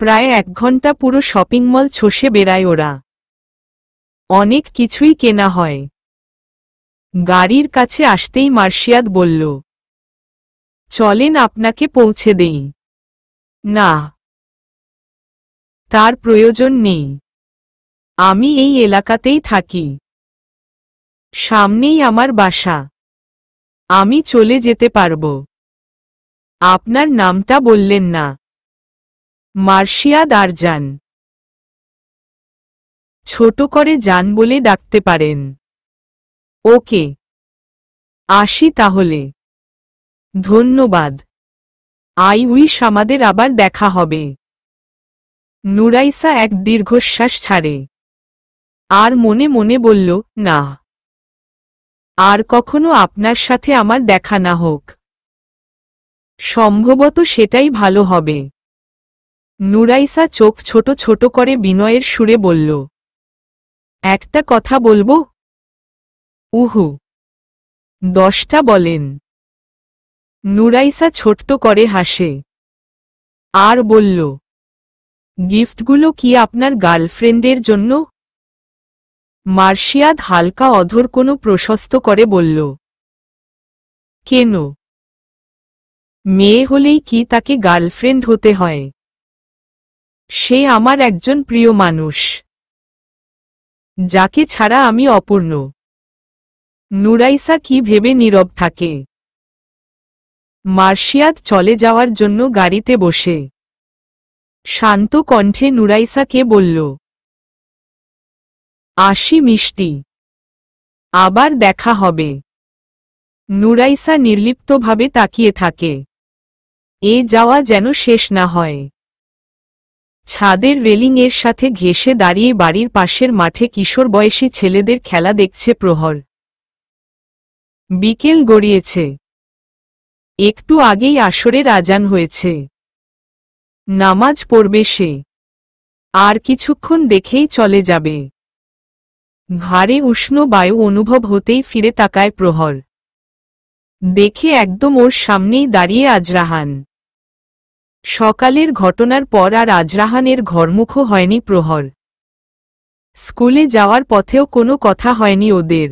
প্রায় 1 ঘন্টা পুরো শপিং মল চষে বেড়ায় ওরা। অনেক কিছুই কেনা হয়। গাড়ির কাছে আসতেই মার্শিয়াদ বলল, চলেন আপনাকে পৌঁছে দেই। না, তার প্রয়োজন নেই। আমি এই এলাকাতেই থাকি। সামনেই আমার বাসা। আমি চলে যেতে পারব। আপনার নামটা বললেন না। মার্শিয়াদ আরজান। ছোট করে জান বলে ডাকতে পারেন। ওকে, আসি তাহলে। ধন্যবাদ। আই উইশ আমাদের আবার দেখা হবে। নুরাইসা এক দীর্ঘশ্বাস ছাড়ে, আর মনে মনে বলল, না, আর কখনো আপনার সাথে আমার দেখা না হোক। সম্ভবত সেটাই ভালো হবে। নুরাইসা চোখ ছোট ছোট করে বিনয়ের সুরে বলল, একটা কথা বলবো? উহু। 10টা বলেন। নুরাইসা ছোট্ট করে হাসে আর বলল, গিফটগুলো কি আপনার গার্লফ্রেন্ডের জন্য? মার্শিয়াদ হালকা অধর কোনো প্রশস্ত করে বলল, কেন? মেয়ে হলেই কি তাকে গার্লফ্রেন্ড হতে হয়? সে আমার একজন প্রিয় মানুষ, যাকে ছাড়া আমি অপূর্ণ। নুরাইসা কি ভেবে নীরব থাকে। মার্শিয়াদ চলে যাওয়ার জন্য গাড়িতে বসে শান্ত কণ্ঠে নুরাইসাকে বলল, আসি মিষ্টি, আবার দেখা হবে। নুরাইসা নির্লিপ্তভাবে তাকিয়ে থাকে। এ যাওয়া যেন শেষ না হয়। ছাদের রেলিংয়ের সাথে ঘেঁষে দাঁড়িয়ে বাড়ির পাশের মাঠে কিশোর বয়সী ছেলেদের খেলা দেখছে প্রহর। বিকেল গড়িয়েছে। একটু আগেই আসরের আজান হয়েছে। নামাজ পড়বে সে, আর কিছুক্ষণ দেখেই চলে যাবে। ঘাড়ে উষ্ণ বায়ু অনুভব হতেই ফিরে তাকায় প্রহর। দেখে একদম ওর সামনেই দাঁড়িয়ে আজরাহান। সকালের ঘটনার পর আর আজরাহানের ঘরমুখো হয়নি প্রহর। স্কুলে যাওয়ার পথেও কোনো কথা হয়নি ওদের।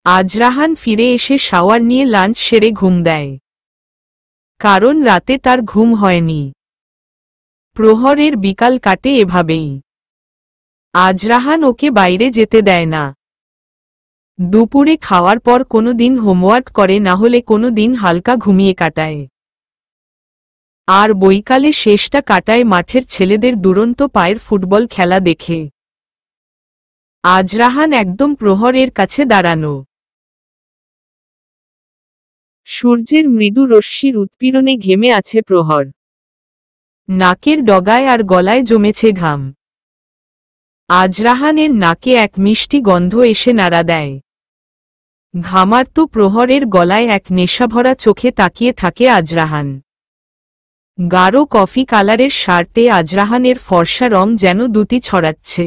আজরাহান ফিরে এসে শাওয়ার নিয়ে লাঞ্চ সেরে ঘুম দেয়, কারণ রাতে তার ঘুম হয়নি। প্রহরের বিকাল কাটে এভাবেই। আজরাহান ওকে বাইরে যেতে দেয় না। দুপুরে খাওয়ার পর কোনো দিন হোমওয়ার্ক করে, না হলে কোনো দিন হালকা ঘুমিয়ে কাটায়। আর বৈকালে শেষটা কাটায় মাঠের ছেলেদের দুরন্ত পায়ের ফুটবল খেলা দেখে। আজরাহান একদম প্রহরের কাছে দাঁড়ানো। সূর্যের মৃদু রশ্মির উৎপীড়নে ঘেমে আছে প্রহর। নাকের ডগায় আর গলায় জমেছে ঘাম। আজরাহানের নাকে এক মিষ্টি গন্ধ এসে নাড়া দেয়। ঘামার্ত প্রহরের গলায় এক নেশাভরা চোখে তাকিয়ে থাকে আজরাহান। গাঢ় কফি কালারের শার্টে আজরাহানের ফর্সা রং যেন দ্যুতি ছড়াচ্ছে।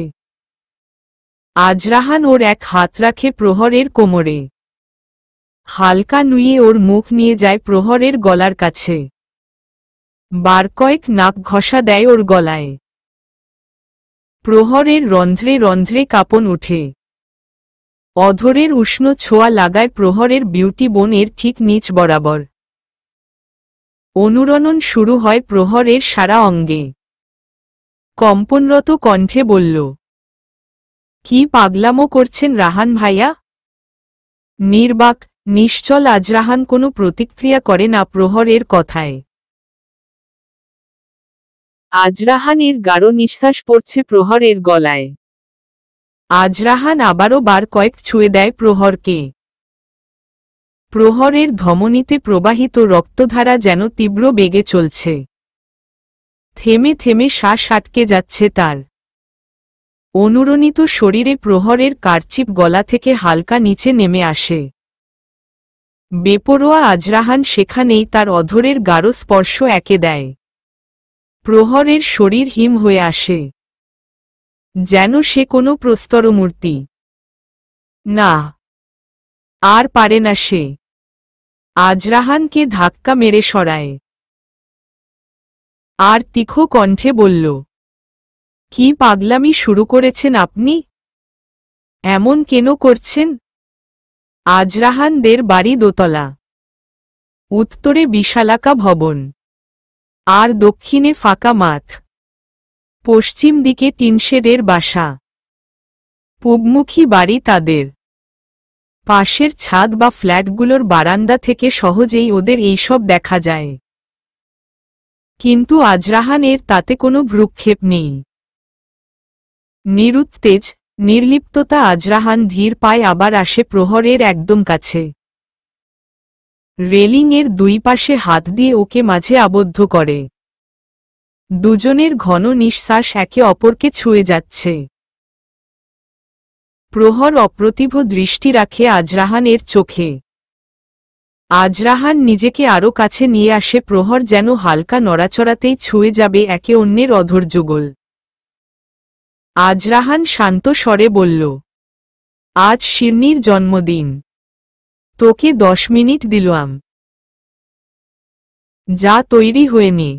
আজরাহান ওর এক হাত রাখে প্রহরের কোমরে। হালকা নুয়ে ওর মুখ নিয়ে যায় প্রহরের গলার কাছে। বার কয়েক নাক ঘষা দেয় ওর গলায়। প্রহরের রন্ধ্রে রন্ধ্রে কাঁপন ওঠে। অধরের উষ্ণ ছোঁয়া লাগায় প্রহরের বিউটি বোনের ঠিক নিচ বরাবর। অনুরণন শুরু হয় প্রহরের সারা অঙ্গে। কম্পনরত কণ্ঠে বলল, কি পাগলামো করছেন রাহান ভাইয়া? নির্বাক নিশ্চল আজরাহান কোনো প্রতিক্রিয়া করে না প্রহরের কথায়। আজরাহানের গাঢ় নিঃশ্বাস পড়ছে প্রহরের গলায়। আজরাহান আবারও বার কয়েক ছুঁয়ে দেয় প্রহরকে। প্রহরের ধমনীতে প্রবাহিত রক্তধারা যেন তীব্র বেগে চলছে। থেমে থেমে শ্বাস আটকে যাচ্ছে তার। অনুরণিত শরীরে প্রহরের কারচিপ গলা থেকে হালকা নিচে নেমে আসে। বেপরোয়া আজরাহান সেখানেই তার অধরের গাঢ় স্পর্শ এঁকে দেয়। প্রহরের শরীর হিম হয়ে আসে, যেন সে কোনো প্রস্তরমূর্তি। না, আর পারে না সে। আজরাহানকে ধাক্কা মেরে সরায়। আর তীক্ষ্ণ কণ্ঠে বলল, কি পাগলামি শুরু করেছেন আপনি? এমন কেন করছেন? আজরাহানদের বাড়ি দোতলা। উত্তরে বিশালাকা ভবন, আর দক্ষিণে ফাঁকা মাঠ। পশ্চিম দিকে টিনশেডের বাসা। পূবমুখী বাড়ি তাদের। পাশের ছাদ বা ফ্ল্যাটগুলোর বারান্দা থেকে সহজেই ওদের এইসব দেখা যায়। কিন্তু আজরাহানের তাতে কোনো ভ্রুক্ষেপ নেই। নিরুত্তেজ নির্লিপ্ততা। আজরাহান ধীর পায়ে আবার আসে প্রহরের একদম কাছে। রেলিংয়ের দুই পাশে হাত দিয়ে ওকে মাঝে আবদ্ধ করে। দুজনের ঘন নিঃশ্বাস একে অপরকে ছুঁয়ে যাচ্ছে। প্রহর অপ্রতিভ দৃষ্টি রাখে আজরাহানের চোখে। আজরাহান নিজেকে আরও কাছে নিয়ে আসে। প্রহর যেন হালকা নড়াচড়াতেই ছুঁয়ে যাবে একে অন্যের অধর যুগল। আজরাহান শান্ত স্বরে বলল, আজ শিরনির জন্মদিন। তোকে 10 মিনিট দিলাম, যা তৈরি হয়ে নে।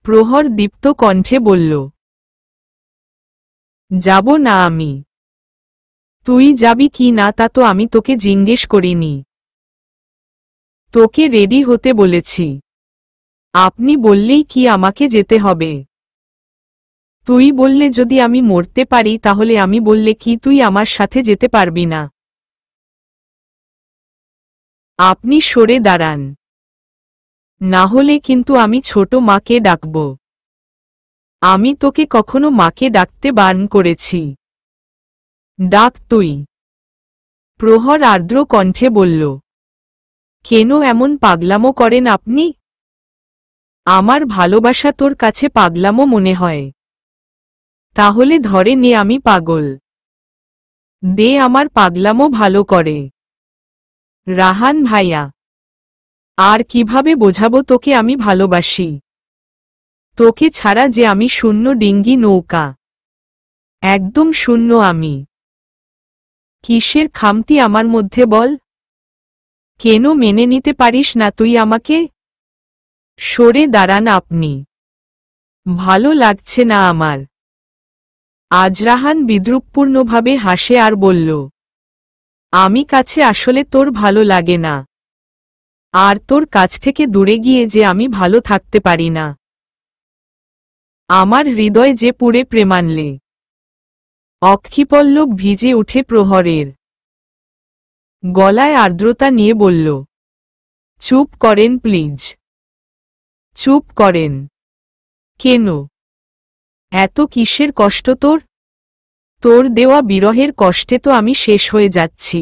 প্রহর দীপ্ত কণ্ঠে বলল, যাব না আমি। তুই যাবি কি না তা তো আমি তোকে জিজ্ঞেস করিনি। তোকে রেডি হতে বলেছি। আপনি বললেই কি আমাকে যেতে হবে? তুই বললে যদি আমি মরতে পারি, তাহলে আমি বললে কি তুই আমার সাথে যেতে পারবি না? আপনি সরে দাঁড়ান, না হলে কিন্তু আমি ছোট মাকে ডাকব। আমি তোকে কখনো মাকে ডাকতে বারণ করেছি? ডাক তুই। প্রহর আর্দ্র কণ্ঠে বলল, কেন এমন পাগলামো করেন আপনি? আমার ভালোবাসা তোর কাছে পাগলামো মনে হয়? তাহলে ধরে নে আমি পাগল। দে আমার পাগলামো ভালো করে। রাহান ভাইয়া, আর কিভাবে বোঝাবো তোকে আমি ভালোবাসি? তোকে ছাড়া যে আমি শূন্য ডিঙ্গি নৌকা। একদম শূন্য আমি। কিসের খামতি আমার মধ্যে বল? কেন মেনে নিতে পারিস না তুই আমাকে? সরে দাঁড়ান আপনি। ভালো লাগছে না আমার। আজরাহান বিদ্রূপপূর্ণভাবে হাসে আর বলল, আমি কাছে আসলে তোর ভালো লাগে না, আর তোর কাছ থেকে দূরে গিয়ে যে আমি ভালো থাকতে পারি না। আমার হৃদয় যে পুড়ে প্রেমানলে। অক্ষিপল্লব ভিজে উঠে প্রহরের। গলায় আর্দ্রতা নিয়ে বলল, চুপ করেন প্লিজ। চুপ করেন। কেন? এত কিসের কষ্ট তোর? তোর দেওয়া বিরহের কষ্টে তো আমি শেষ হয়ে যাচ্ছি।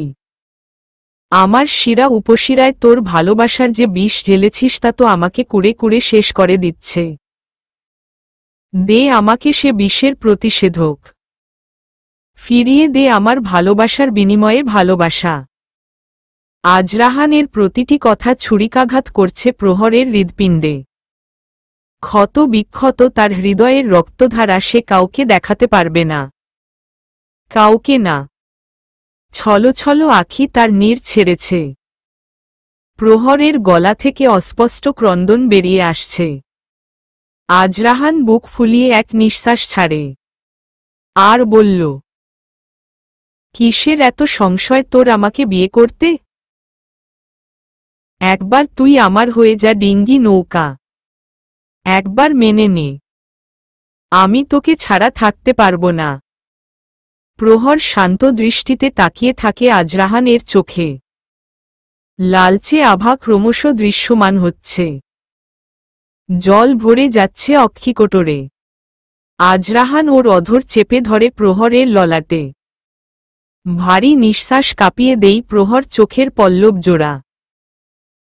আমার শিরা উপশিরায় তোর ভালোবাসার যে বিষ ঢেলেছিস তা তো আমাকে কুড়ে কুড়ে শেষ করে দিচ্ছে। দে আমাকে সে বিষের প্রতিষেধক। ফিরিয়ে দে আমার ভালোবাসার বিনিময়ে ভালোবাসা। আজরাহানের প্রতিটি কথা ছুরিকাঘাত করছে প্রহরের হৃৎপিণ্ডে। ক্ষত বিক্ষত তার হৃদয়ের রক্তধারা সে কাউকে দেখাতে পারবে না। কাউকে না। ছলছল আঁখি তার নীর ছেড়েছে। প্রহরের গলা থেকে অস্পষ্ট ক্রন্দন বেরিয়ে আসছে। আজরাহান বুক ফুলিয়ে এক নিঃশ্বাস ছাড়ে। আর বলল, কিসের এত সংশয় তোর আমাকে বিয়ে করতে? একবার তুই আমার হয়ে যা ডিঙ্গি নৌকা। একবার মেনে নে। আমি তোকে ছাড়া থাকতে পারব না। প্রহর শান্ত দৃষ্টিতে তাকিয়ে থাকে আজরাহানের চোখে। লালচে আভা ক্রমশ দৃশ্যমান হচ্ছে। জল ভরে যাচ্ছে অক্ষিকোটরে। আজরাহান ওর অধর চেপে ধরে প্রহরের ললাটে। ভারী নিঃশ্বাস কাঁপিয়ে দেই প্রহর চোখের পল্লব জোড়া।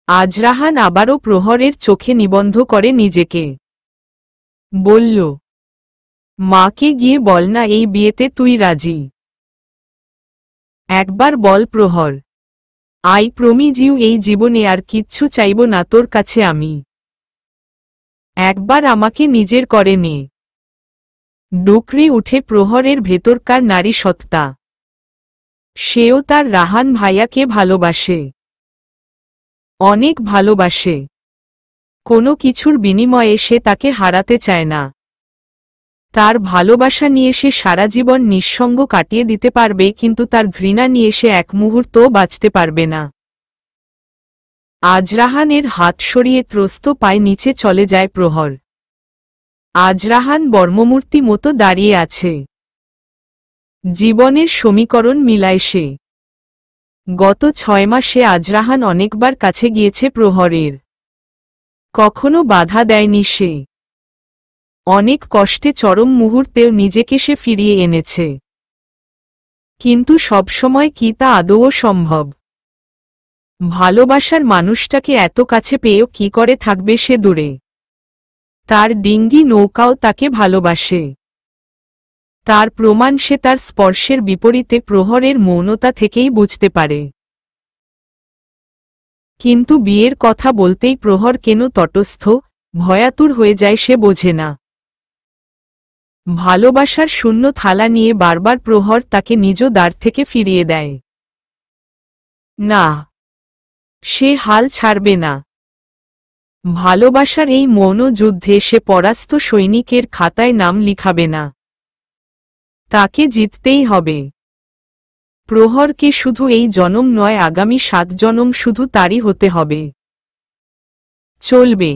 আজরাহান আবারও প্রহরের চোখে নিবন্ধ করে নিজেকে। বলল, মাকে গিয়ে বল না এই বিয়েতে তুই রাজি। একবার বল প্রহর। আই প্রমিজ ইউ এই জীবনে আর কিচ্ছু চাইব না তোর কাছে আমি। একবার আমাকে নিজের করে নে। ডুকরে উঠে প্রহরের ভেতরকার নারী সত্তা। সেও তার রাহান ভাইয়াকে ভালোবাসে। অনেক ভালোবাসে। কোনো কিছুর বিনিময়ে সে তাকে হারাতে চায় না। তার ভালোবাসা নিয়ে সে সারা জীবন নিঃসঙ্গ কাটিয়ে দিতে পারবে, কিন্তু তার ঘৃণা নিয়ে সে এক মুহূর্তও বাঁচতে পারবে না। আজরাহানের হাত সরিয়ে ত্রস্ত পায়ে নিচে চলে যায় প্রহর। আজরাহান বর্মমূর্তি মতো দাঁড়িয়ে আছে। জীবনের সমীকরণ মিলায় সে। গত 6 মাসে আজরাহান অনেকবার কাছে গিয়েছে প্রহরের। কখনো বাধা দেয়নি সে। অনেক কষ্টে চরম মুহূর্তেও নিজেকে সে ফিরিয়ে এনেছে। কিন্তু সবসময় কি তা আদৌ সম্ভব? ভালোবাসার মানুষটাকে এত কাছে পেয়েও কি করে থাকবে সে দূরে? তার ডিঙ্গি নৌকাও তাকে ভালোবাসে। তার প্রমাণ সে তার স্পর্শের বিপরীতে প্রহরের মৌনতা থেকেই বুঝতে পারে। কিন্তু বিয়ের কথা বলতেই প্রহর কেন তটস্থ, ভয়াতুর হয়ে যায় সে বোঝে না। ভালোবাসার শূন্য থালা নিয়ে বারবার প্রহর তাকে নিজ দ্বার থেকে ফিরিয়ে দেয়। না, সে হাল ছাড়বে না। ভালোবাসার এই মৌন যুদ্ধে সে পরাস্ত সৈনিকের খাতায় নাম লিখাবে না। তাকে জিততেই হবে। প্রহরকে শুধু এই জনম নয়, আগামী 7 জনম শুধু তারই হতে হবে। চলবে।